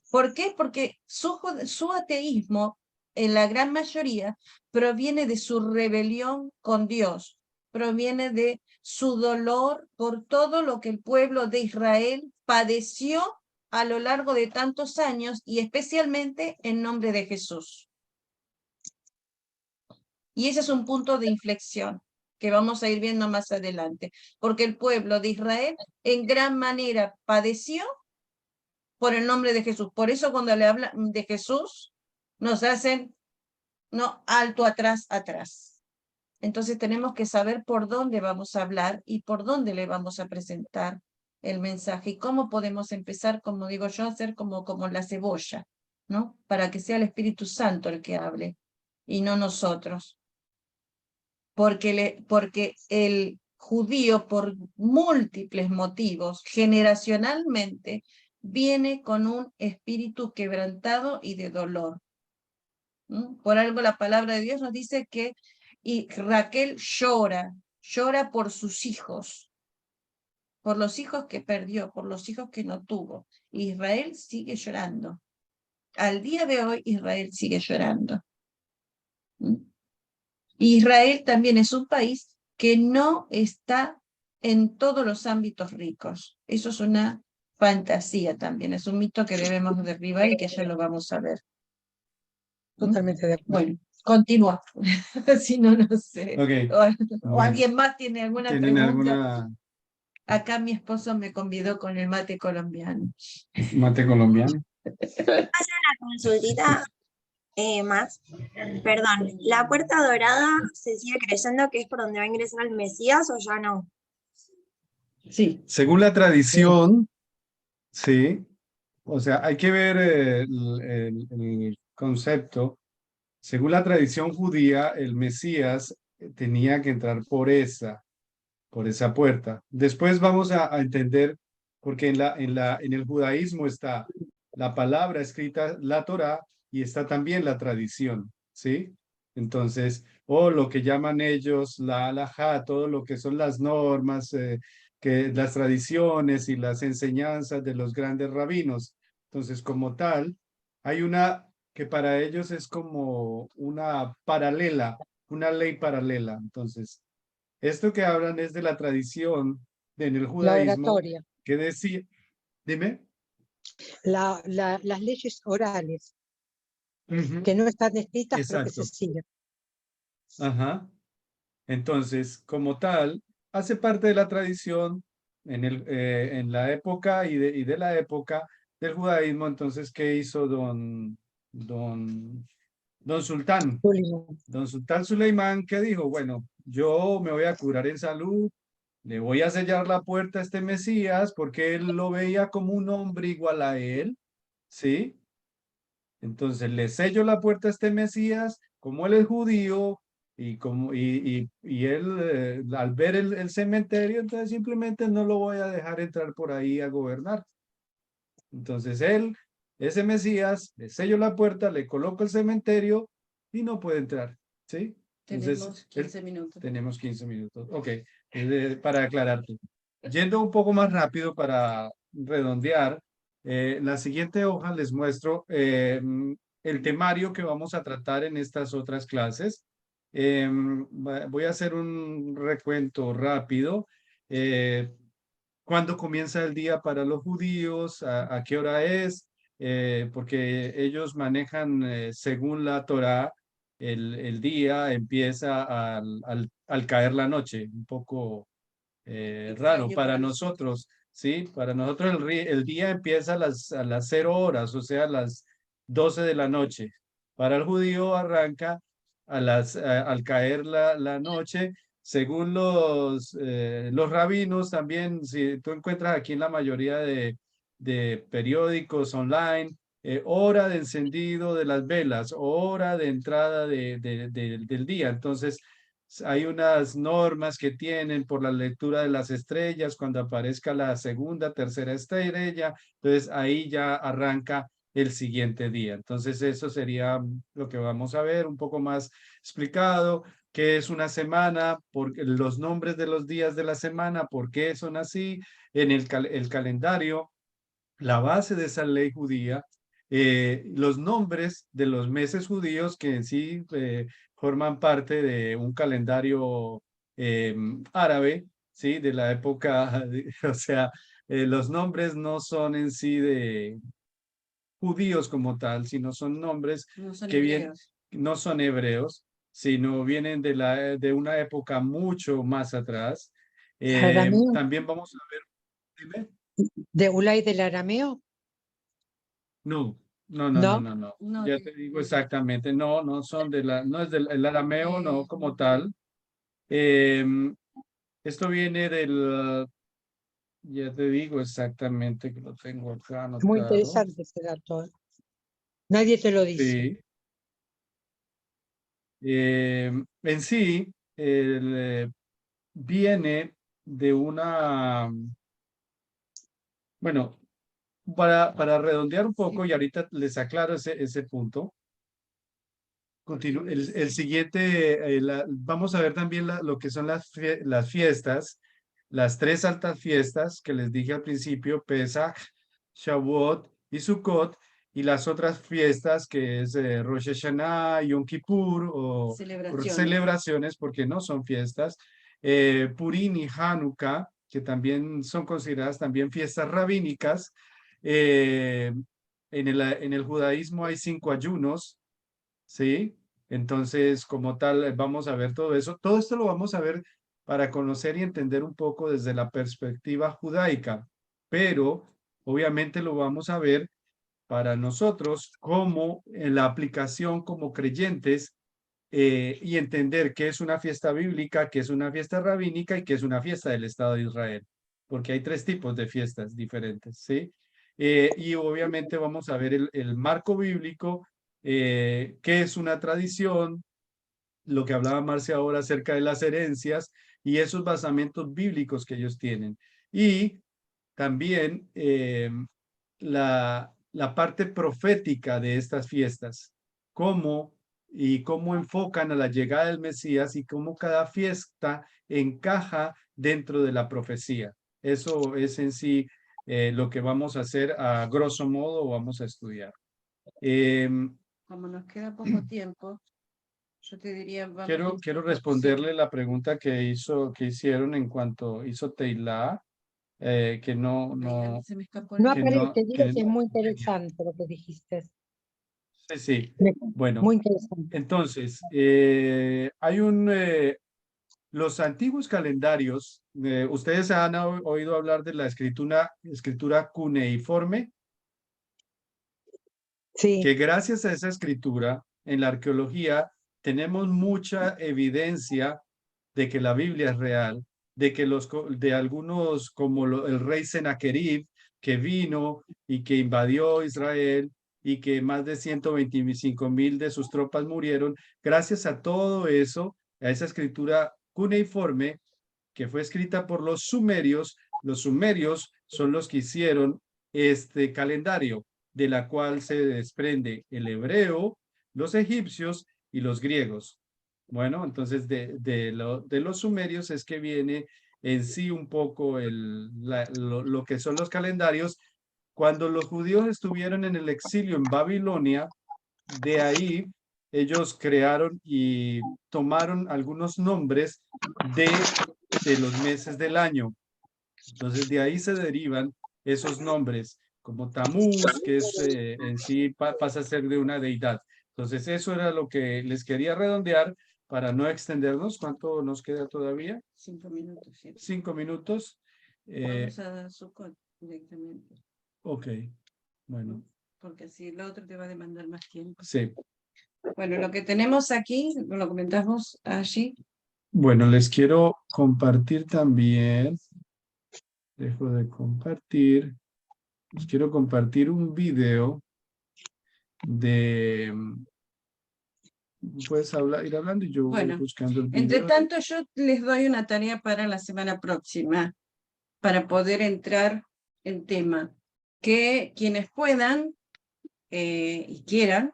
¿Por qué? Porque su ateísmo, en la gran mayoría, proviene de su rebelión con Dios, proviene de su dolor por todo lo que el pueblo de Israel padeció a lo largo de tantos años y especialmente en nombre de Jesús. Y ese es un punto de inflexión que vamos a ir viendo más adelante, porque el pueblo de Israel en gran manera padeció por el nombre de Jesús. Por eso cuando le hablan de Jesús, nos hacen, no, alto atrás, atrás. Entonces tenemos que saber por dónde vamos a hablar y por dónde le vamos a presentar el mensaje y cómo podemos empezar, como digo yo, a hacer como la cebolla, ¿no? Para que sea el Espíritu Santo el que hable y no nosotros. Porque el judío, por múltiples motivos, generacionalmente, viene con un espíritu quebrantado y de dolor. Por algo la palabra de Dios nos dice que y Raquel llora por sus hijos, por los hijos que perdió, por los hijos que no tuvo. Israel sigue llorando. Al día de hoy Israel sigue llorando. Israel también es un país que no está en todos los ámbitos ricos. Eso es una fantasía también, es un mito que debemos derribar y que ya lo vamos a ver. Totalmente de acuerdo. Bueno, continúa. Si no, no sé. Ok, O bueno. alguien más tiene alguna ¿Tienen pregunta. alguna Acá mi esposo me convidó con el mate colombiano. mate colombiano? Una consultita más. Perdón, ¿la puerta dorada se sigue creyendo que es por donde va a ingresar el Mesías o ya no? Sí, Según la tradición, sí. O sea, hay que ver el concepto. Según la tradición judía, el Mesías tenía que entrar por esa puerta. Después vamos a entender, porque en el judaísmo está la palabra escrita, la Torá, y está también la tradición, ¿sí? Entonces, o lo que llaman ellos la halajá, todo lo que son las normas, que las tradiciones y las enseñanzas de los grandes rabinos. Entonces, como tal, hay una que para ellos es como una paralela, una ley paralela. Entonces, esto que hablan es de la tradición en el La judaísmo oratoria, que decía, dime. las leyes orales, Ujú, que no están escritas, pero que se exacto. siguen. Ajá. Entonces, como tal, hace parte de la tradición en la época y de la época del judaísmo. Entonces, ¿qué hizo don Sultán? Julio. Don Sultán Suleimán, que dijo, bueno, yo me voy a curar en salud, le voy a sellar la puerta a este Mesías porque él lo veía como un hombre igual a él, ¿sí? Entonces le sello la puerta a este Mesías, como él es judío y él al ver el cementerio, entonces simplemente no lo voy a dejar entrar por ahí a gobernar. Entonces él, ese Mesías, le sello la puerta, le coloco el cementerio y no puede entrar, ¿sí? Entonces, tenemos 15 minutos. tenemos 15 minutos. Ok, para aclararte. Yendo un poco más rápido para redondear, la siguiente hoja les muestro el temario que vamos a tratar en estas otras clases. Voy a hacer un recuento rápido. ¿Cuándo comienza el día para los judíos? ¿A qué hora es? Porque ellos manejan, según la Torá, el día empieza al caer la noche, un poco raro Extraño para nosotros, ¿sí? Para nosotros el día empieza a las 0 horas, o sea, a las 12 de la noche. Para el judío arranca al caer la noche. Según los rabinos también, si tú encuentras aquí en la mayoría de periódicos online, hora de encendido de las velas, hora de entrada del día. Entonces, hay unas normas que tienen por la lectura de las estrellas, cuando aparezca la segunda, tercera estrella, entonces ahí ya arranca el siguiente día. Entonces eso sería lo que vamos a ver un poco más explicado, qué es una semana, los nombres de los días de la semana, por qué son así, en el calendario, la base de esa ley judía, los nombres de los meses judíos que en sí forman parte de un calendario árabe, ¿sí? De la época, o sea, los nombres no son en sí de judíos como tal, sino son nombres No son que vienen, hebreos. no son hebreos, sino vienen de una época mucho más atrás. Arameo, También vamos a ver, dime. de Ulay del arameo, No, no, no, no, ¿no? no, no. No, Ya te digo exactamente. No, no son no es del el arameo, no como tal. Em, Esto viene ya te digo exactamente que lo tengo acá Es muy anotado. interesante ese dato, ¿eh? Nadie te lo dice. Sí. En sí, viene de bueno, para redondear un poco y ahorita les aclaro ese punto. El siguiente, vamos a ver también lo que son las fiestas, las 3 altas fiestas que les dije al principio, Pesach, Shavuot y Sukkot, y las otras fiestas que es Rosh Hashanah, Yom Kippur o celebraciones, porque no son fiestas, Purim y Hanukkah, que también son consideradas también fiestas rabínicas. En el judaísmo hay 5 ayunos, ¿sí? Entonces, como tal, vamos a ver todo eso. Todo esto lo vamos a ver para conocer y entender un poco desde la perspectiva judaica, pero obviamente lo vamos a ver para nosotros como en la aplicación como creyentes y entender qué es una fiesta bíblica, qué es una fiesta rabínica y qué es una fiesta del Estado de Israel, porque hay 3 tipos de fiestas diferentes, ¿sí? Y obviamente vamos a ver el marco bíblico, qué es una tradición, lo que hablaba Marcia ahora acerca de las herencias y esos basamentos bíblicos que ellos tienen. Y también la parte profética de estas fiestas, cómo enfocan a la llegada del Mesías y cómo cada fiesta encaja dentro de la profecía. Eso es en sí lo que vamos a hacer a grosso modo, vamos a estudiar. Como nos queda poco tiempo, yo te diría... Quiero responderle la pregunta que hicieron en cuanto hizo Teilá, que no, Se me escapó No el que nombre. aparece, no, te digo que que es muy interesante lo que dijiste. sí, sí. Muy Bueno, interesante. entonces, hay los antiguos calendarios, ustedes han oído hablar de la escritura cuneiforme, Sí, que gracias a esa escritura en la arqueología tenemos mucha evidencia de que la Biblia es real, de que de algunos como el rey Sennacherib que vino y que invadió Israel y que más de 125,000 de sus tropas murieron, gracias a todo eso, a esa escritura cuneiforme que fue escrita por los sumerios son los que hicieron este calendario, de la cual se desprende el hebreo, los egipcios y los griegos. Bueno, entonces de los sumerios es que viene en sí un poco lo que son los calendarios. Cuando los judíos estuvieron en el exilio en Babilonia, de ahí ellos crearon y tomaron algunos nombres de los meses del año. Entonces de ahí se derivan esos nombres, como Tamuz, que es en sí pasa a ser de una deidad. Entonces eso era lo que les quería redondear para no extendernos. ¿Cuánto nos queda todavía? 5 minutos, ¿sí? 5 minutos. Vamos a Sukkot directamente. Ok, bueno. Porque así el otro te va a demandar más tiempo. Sí. Bueno, lo que tenemos aquí, lo comentamos allí. Bueno, les quiero compartir también. Dejo de compartir. Les quiero compartir un video de... Puedes ir hablando y yo voy Bueno, buscando el entre video. tanto, yo les doy una tarea para la semana próxima, para poder entrar en tema. Que quienes puedan y quieran,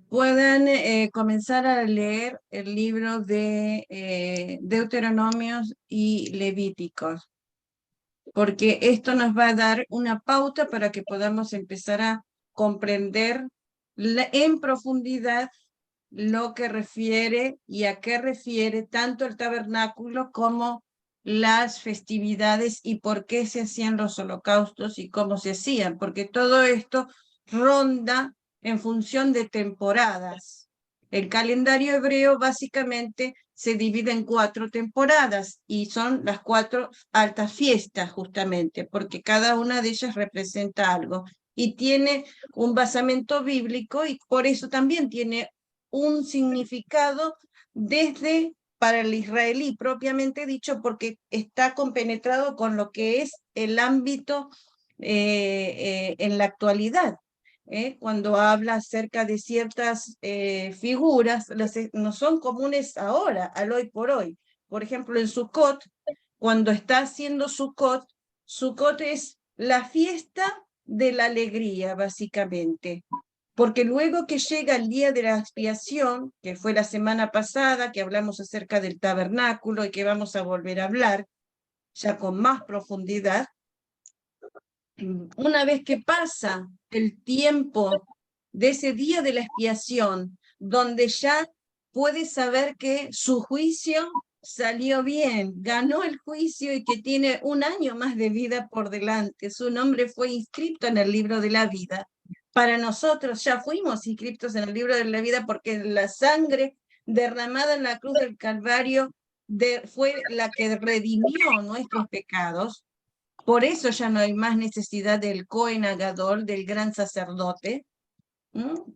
puedan comenzar a leer el libro de Deuteronomios y Levíticos, porque esto nos va a dar una pauta para que podamos empezar a comprender en profundidad lo que refiere y a qué refiere tanto el tabernáculo como las festividades y por qué se hacían los holocaustos y cómo se hacían, porque todo esto ronda en función de temporadas. El calendario hebreo básicamente se divide en 4 temporadas y son las 4 altas fiestas justamente, porque cada una de ellas representa algo y tiene un basamento bíblico y por eso también tiene un significado desde para el israelí propiamente dicho, porque está compenetrado con lo que es el ámbito en la actualidad. Cuando habla acerca de ciertas figuras, no son comunes ahora, al hoy por hoy. Por ejemplo, en Sukkot, cuando está haciendo Sukkot, Sukkot es la fiesta de la alegría, básicamente. porque luego que llega el día de la expiación, que fue la semana pasada, que hablamos acerca del tabernáculo y que vamos a volver a hablar, ya con más profundidad, una vez que pasa el tiempo de ese día de la expiación, donde ya puede saber que su juicio salió bien, ganó el juicio y que tiene un año más de vida por delante, su nombre fue inscrito en el libro de la vida. Para nosotros ya fuimos inscritos en el libro de la vida porque la sangre derramada en la cruz del Calvario fue la que redimió nuestros pecados. Por eso ya no hay más necesidad del Cohen Agadol, del gran sacerdote.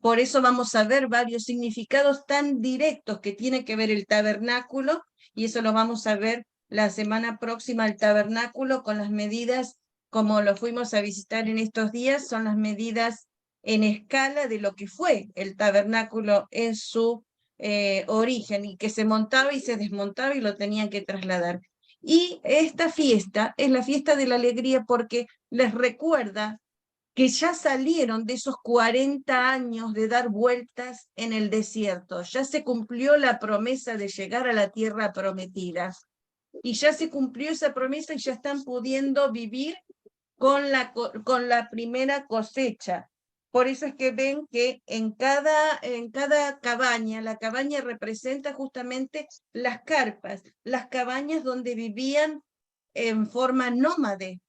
Por eso vamos a ver varios significados tan directos que tiene que ver el tabernáculo, y eso lo vamos a ver la semana próxima, el tabernáculo con las medidas, como lo fuimos a visitar en estos días, son las medidas en escala de lo que fue el tabernáculo en su origen, y que se montaba y se desmontaba y lo tenían que trasladar. Y esta fiesta es la fiesta de la alegría porque les recuerda que ya salieron de esos 40 años de dar vueltas en el desierto, ya se cumplió la promesa de llegar a la tierra prometida, y ya se cumplió esa promesa y ya están pudiendo vivir con la primera cosecha. Por eso es que ven que en cada cabaña, la cabaña representa justamente las carpas, las cabañas donde vivían en forma nómade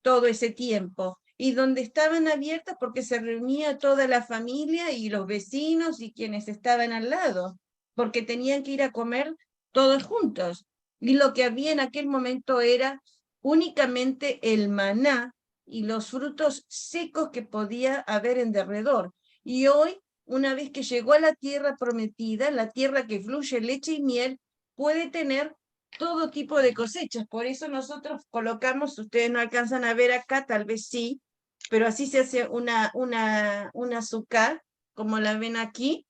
todo ese tiempo, y donde estaban abiertas porque se reunía toda la familia y los vecinos y quienes estaban al lado, porque tenían que ir a comer todos juntos. Y lo que había en aquel momento era únicamente el maná y los frutos secos que podía haber en derredor. Y hoy, una vez que llegó a la tierra prometida, la tierra que fluye leche y miel, puede tener todo tipo de cosechas. Por eso nosotros colocamos, ustedes no alcanzan a ver acá, tal vez sí, pero así se hace una azúcar, como la ven aquí.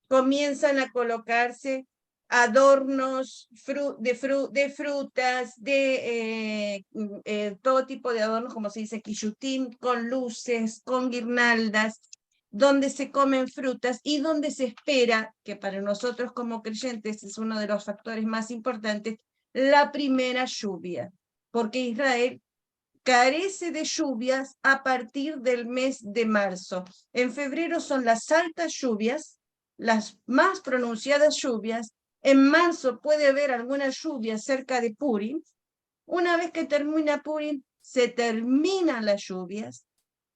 Comienzan a colocarse adornos de frutas, de todo tipo de adornos, como se dice quillutín, con luces, con guirnaldas, donde se comen frutas y donde se espera, que para nosotros como creyentes es uno de los factores más importantes, la primera lluvia, porque Israel carece de lluvias a partir del mes de marzo. En febrero son las altas lluvias, las más pronunciadas lluvias. En marzo puede haber alguna lluvia cerca de Purim. Una vez que termina Purim, se terminan las lluvias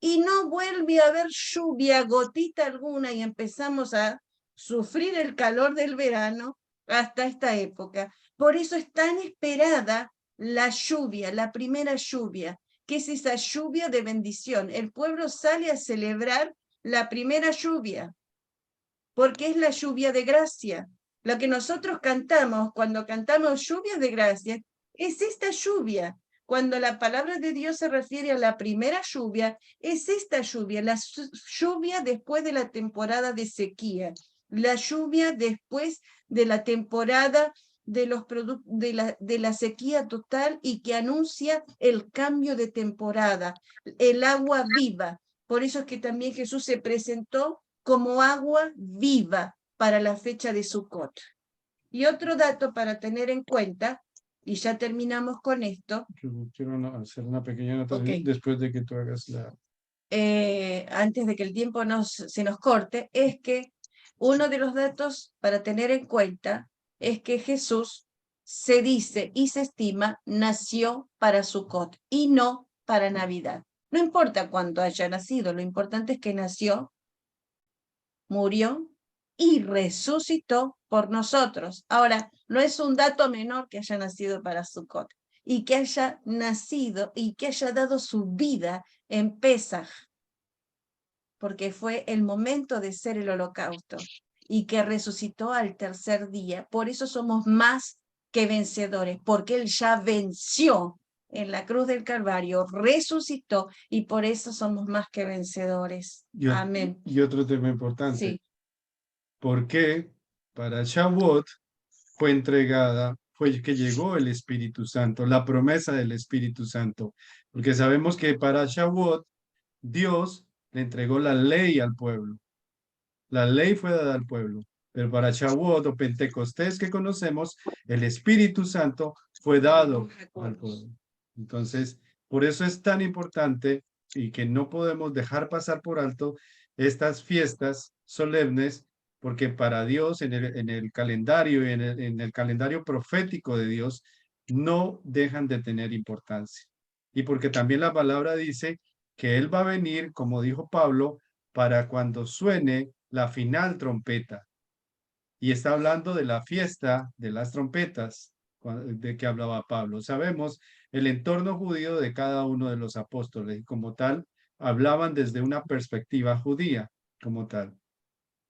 y no vuelve a haber lluvia, gotita alguna, y empezamos a sufrir el calor del verano hasta esta época. Por eso es tan esperada la lluvia, la primera lluvia, que es esa lluvia de bendición. El pueblo sale a celebrar la primera lluvia, porque es la lluvia de gracia. Lo que nosotros cantamos cuando cantamos lluvias de gracia es esta lluvia. Cuando la palabra de Dios se refiere a la primera lluvia, es esta lluvia, la lluvia después de la temporada de sequía, la lluvia después de la temporada de la sequía total, y que anuncia el cambio de temporada, el agua viva. Por eso es que también Jesús se presentó como agua viva para la fecha de Sukkot. Y otro dato para tener en cuenta, y ya terminamos con esto. Quiero hacer una pequeña nota Okay. después de que tú hagas la... Antes de que el tiempo se nos corte, es que uno de los datos para tener en cuenta es que Jesús se dice y se estima nació para Sukkot y no para Navidad. No importa cuándo haya nacido, lo importante es que nació, murió y resucitó por nosotros. Ahora, no es un dato menor que haya nacido para Sukkot y que haya nacido y que haya dado su vida en Pesaj, porque fue el momento de ser el holocausto, y que resucitó al tercer día. Por eso somos más que vencedores, porque Él ya venció en la cruz del Calvario, resucitó, y por eso somos más que vencedores. Amén. Y otro tema importante. Sí. ¿Por qué para Shavuot fue que llegó el Espíritu Santo, la promesa del Espíritu Santo? Porque sabemos que para Shavuot Dios le entregó la ley al pueblo. La ley fue dada al pueblo, pero para Shavuot o Pentecostés que conocemos, el Espíritu Santo fue dado al pueblo. Entonces, por eso es tan importante y que no podemos dejar pasar por alto estas fiestas solemnes, porque para Dios en el calendario y en el calendario profético de Dios no dejan de tener importancia. Y porque también la palabra dice que Él va a venir, como dijo Pablo, para cuando suene la final trompeta. Y está hablando de la fiesta de las trompetas de que hablaba Pablo. Sabemos el entorno judío de cada uno de los apóstoles y como tal hablaban desde una perspectiva judía como tal.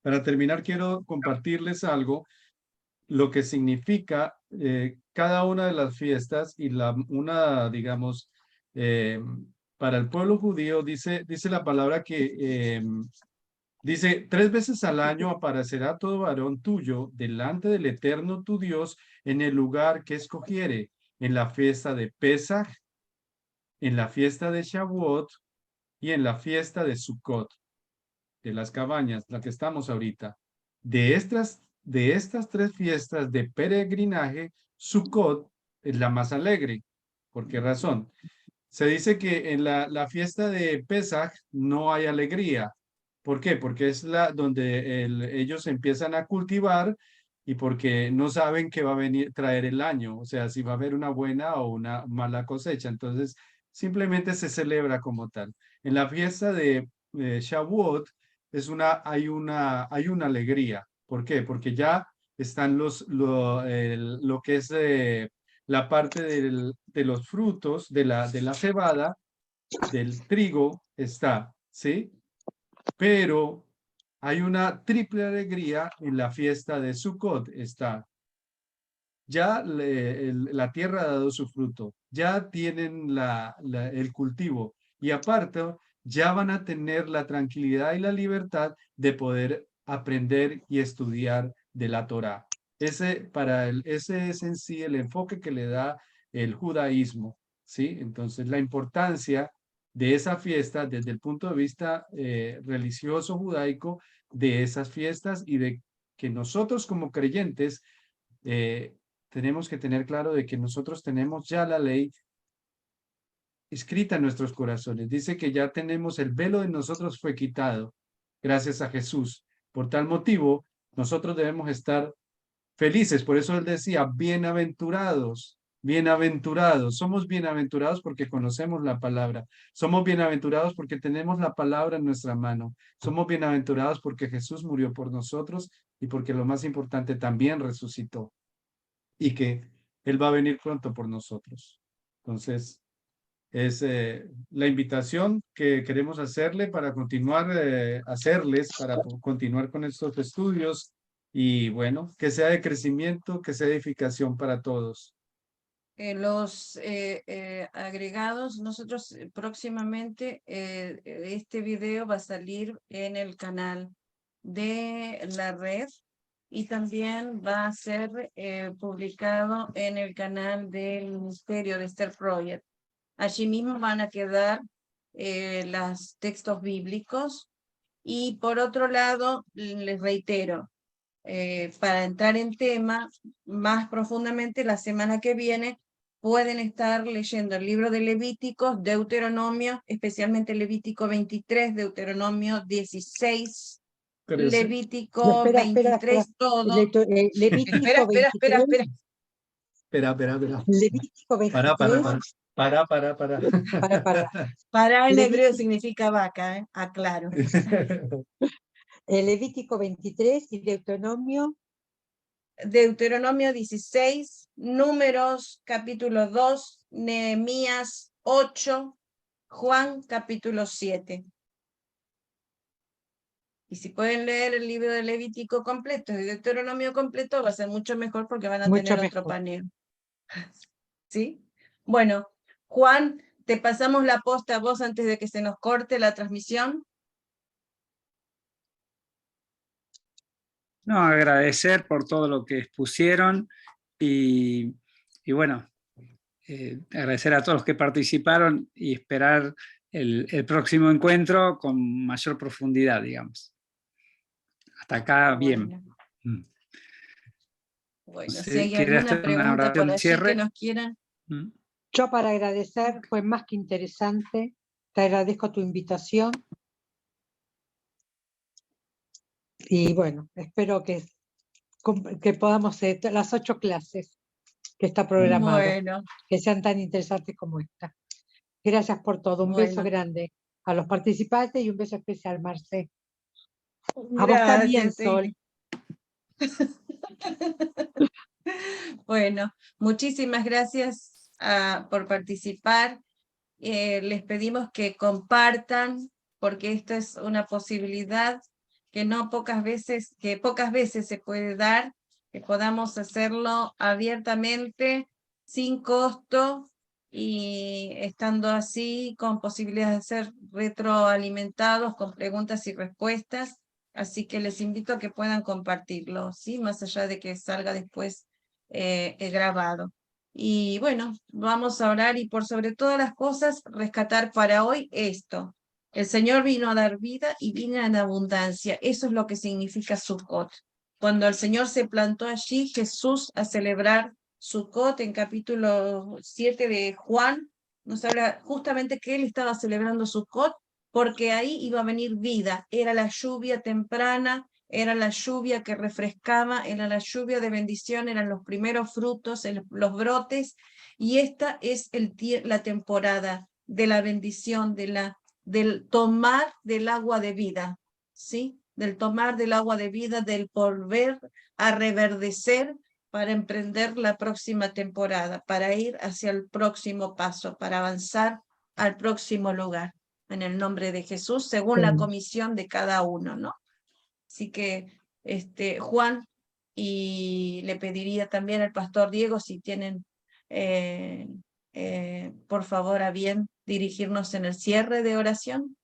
Para terminar, quiero compartirles algo, lo que significa cada una de las fiestas y digamos, para el pueblo judío dice la palabra que dice, 3 veces al año aparecerá todo varón tuyo delante del Eterno tu Dios en el lugar que escogiere, en la fiesta de Pesaj, en la fiesta de Shavuot y en la fiesta de Sukkot, de las cabañas, la que estamos ahorita. De estas 3 fiestas de peregrinaje, Sukkot es la más alegre. ¿Por qué razón? Se dice que en la fiesta de Pesaj no hay alegría. ¿Por qué? Porque es donde ellos empiezan a cultivar y porque no saben qué va a venir traer el año, o sea, si va a haber una buena o una mala cosecha. Entonces, simplemente se celebra como tal. En la fiesta de Shavuot hay una alegría. ¿Por qué? Porque ya están lo que es la parte de los frutos de la cebada, del trigo está, ¿sí? Pero hay una triple alegría en la fiesta de Sukkot, está. Ya la tierra ha dado su fruto, ya tienen el cultivo y aparte ya van a tener la tranquilidad y la libertad de poder aprender y estudiar de la Torá. Ese es en sí el enfoque que le da el judaísmo, ¿sí? Entonces la importancia de esa fiesta desde el punto de vista religioso judaico, de esas fiestas y de que nosotros como creyentes tenemos que tener claro de que nosotros tenemos ya la ley escrita en nuestros corazones. Dice que ya tenemos el velo de nosotros fue quitado gracias a Jesús. Por tal motivo, nosotros debemos estar felices. Por eso él decía, bienaventurados, bienaventurados. Somos bienaventurados porque conocemos la palabra. Somos bienaventurados porque tenemos la palabra en nuestra mano. Somos bienaventurados porque Jesús murió por nosotros y porque lo más importante también resucitó y que Él va a venir pronto por nosotros. Entonces, es la invitación que queremos hacerle para continuar, para continuar con estos estudios y bueno, que sea de crecimiento, que sea de edificación para todos. Los agregados, nosotros próximamente este video va a salir en el canal de la red y también va a ser publicado en el canal del Ministerio de Esther Project. Allí mismo van a quedar los textos bíblicos y por otro lado, les reitero, para entrar en tema más profundamente, la semana que viene pueden estar leyendo el libro de Levíticos, Deuteronomio, especialmente Levítico 23, Deuteronomio 16, Levítico Espera, 23, todo. Levítico Espera. 23. Espera. Levítico 23. Para. Para en hebreo Levítico. significa vaca, aclaro. Levítico 23 y Deuteronomio. Deuteronomio 16, Números capítulo 2, Nehemías 8, Juan capítulo 7. Y si pueden leer el libro de Levítico completo y Deuteronomio completo, va a ser mucho mejor porque van a Mucho tener otro mejor. panel. ¿Sí? Bueno, Juan, te pasamos la posta a vos antes de que se nos corte la transmisión. No, agradecer por todo lo que expusieron y bueno, agradecer a todos los que participaron y esperar el próximo encuentro con mayor profundidad, digamos. Hasta acá, bien. Bueno, Mm. bueno, No si sé, hay ¿quiere alguna hacer una pregunta oración por de allí cierre? que nos quieran. Mm. Yo para agradecer, fue más que interesante. Te agradezco tu invitación y bueno, espero que podamos hacer las 8 clases que está programado, Bueno, que sean tan interesantes como esta. Gracias por todo. Un beso bueno, grande a los participantes y un beso especial, Marce. A vos también, gracias, Sol. Bueno, muchísimas gracias por participar. Les pedimos que compartan, porque esto es una posibilidad que pocas veces se puede dar, que podamos hacerlo abiertamente, sin costo, y estando así con posibilidades de ser retroalimentados con preguntas y respuestas. Así que les invito a que puedan compartirlo, ¿sí? Más allá de que salga después grabado. Y bueno, vamos a orar y por sobre todas las cosas rescatar para hoy esto. El Señor vino a dar vida y vino en abundancia. Eso es lo que significa Sukkot. Cuando el Señor se plantó allí, Jesús a celebrar Sukkot en capítulo 7 de Juan, nos habla justamente que él estaba celebrando Sukkot porque ahí iba a venir vida. Era la lluvia temprana, era la lluvia que refrescaba, era la lluvia de bendición, eran los primeros frutos, los brotes, y esta es la temporada de la bendición, del tomar del agua de vida, ¿sí? Del tomar del agua de vida, del volver a reverdecer para emprender la próxima temporada, para ir hacia el próximo paso, para avanzar al próximo lugar, en el nombre de Jesús, según la comisión de cada uno, ¿no? Así que, Juan, y le pediría también al pastor Diego si tienen, por favor, a bien dirigirnos en el cierre de oración,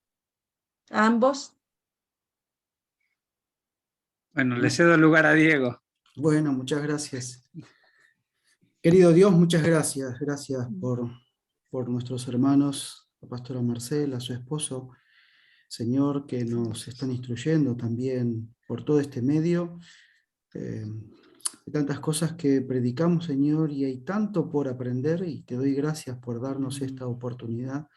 a ambos. Bueno, le cedo el lugar a Diego. Bueno, muchas gracias. Querido Dios, muchas gracias. Gracias por nuestros hermanos, la pastora Marcela, su esposo, Señor, que nos están instruyendo también por todo este medio. Hay tantas cosas que predicamos, Señor, y hay tanto por aprender, y te doy gracias por darnos esta oportunidad,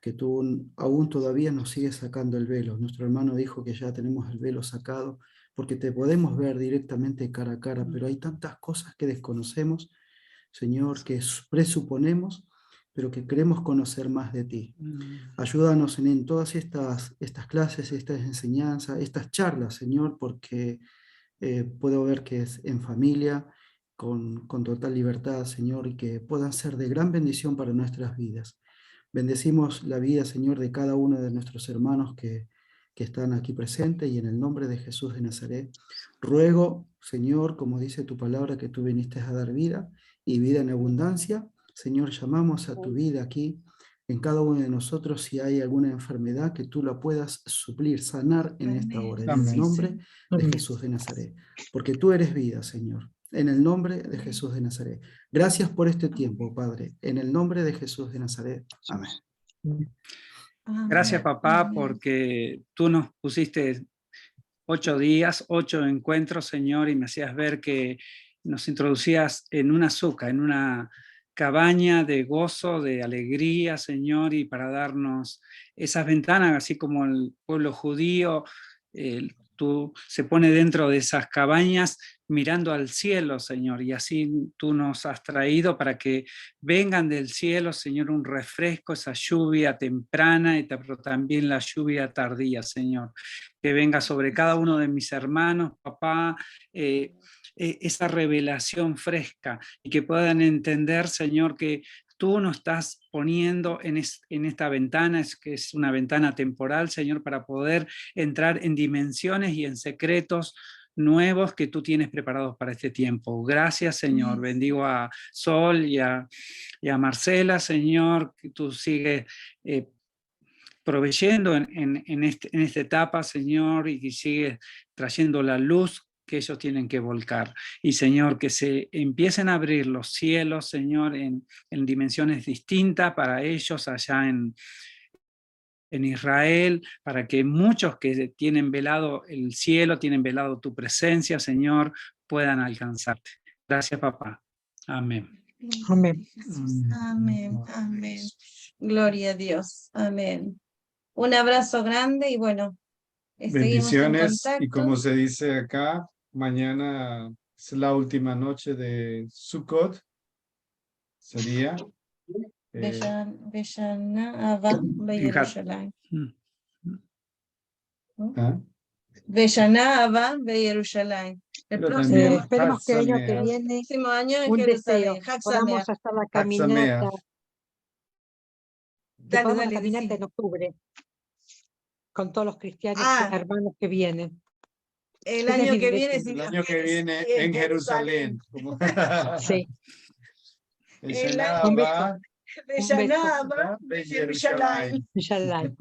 que tú aún todavía nos sigues sacando el velo. Nuestro hermano dijo que ya tenemos el velo sacado, porque te podemos ver directamente cara a cara, pero hay tantas cosas que desconocemos, Señor, que presuponemos, pero que queremos conocer más de ti. Ayúdanos en todas estas clases, estas enseñanzas, estas charlas, Señor, porque puedo ver que es en familia, con total libertad, Señor, y que puedan ser de gran bendición para nuestras vidas. Bendecimos la vida, Señor, de cada uno de nuestros hermanos que están aquí presentes, y en el nombre de Jesús de Nazaret, ruego, Señor, como dice tu palabra, que tú viniste a dar vida y vida en abundancia. Señor, llamamos a tu vida aquí, en cada uno de nosotros. Si hay alguna enfermedad, que tú la puedas suplir, sanar en esta hora, en el Sí, nombre sí. de Jesús de Nazaret, porque tú eres vida, Señor, en el nombre de Jesús de Nazaret. Gracias por este tiempo, Padre, en el nombre de Jesús de Nazaret. Amén. Gracias, papá, Amén. porque tú nos pusiste 8 días, 8 encuentros, Señor, y me hacías ver que nos introducías en un azúcar, en una cabaña de gozo, de alegría, Señor, y para darnos esas ventanas, así como el pueblo judío, tú se pone dentro de esas cabañas mirando al cielo, Señor, y así tú nos has traído para que vengan del cielo, Señor, un refresco, esa lluvia temprana, pero también la lluvia tardía, Señor, que venga sobre cada uno de mis hermanos, papá, esa revelación fresca, y que puedan entender, Señor, que tú nos estás poniendo en esta ventana, que es una ventana temporal, Señor, para poder entrar en dimensiones y en secretos nuevos que tú tienes preparados para este tiempo. Gracias, Señor. Bendigo a Sol y a Marcela, Señor, que tú sigues proveyendo en esta etapa, Señor, y que sigues trayendo la luz que ellos tienen que volcar. Y, Señor, que se empiecen a abrir los cielos, Señor, en dimensiones distintas para ellos allá en en Israel, para que muchos que tienen velado el cielo, tienen velado tu presencia, Señor, puedan alcanzarte. Gracias, papá. Amén. Amén. Amén, amén. Gloria a Dios. Amén. Un abrazo grande y bueno, seguimos en Bendiciones. Y contacto. como se dice acá, mañana es la última noche de Sukkot. Sería. Beshana Abba Beyerushalayim. ¿Ah? Beshana Abba Beyerushalayim. El Pero próximo, también Esperemos que el año que Hag Sameach. viene próximo año en un deseo, Jerusalén. Hag podamos Sameach. hacer la Hag caminata, Sameach. que Dale, podamos dale, caminata decime. en octubre con todos los cristianos Ah, hermanos que vienen. el Ese es año mi que deseo. viene, si El Dios año que quiere, viene sí, en Jerusalén. Sí, El Shana año- un beso. Abba Beshana beso. Abba Beyerushalayim. Beyerushalayim. Inshallah.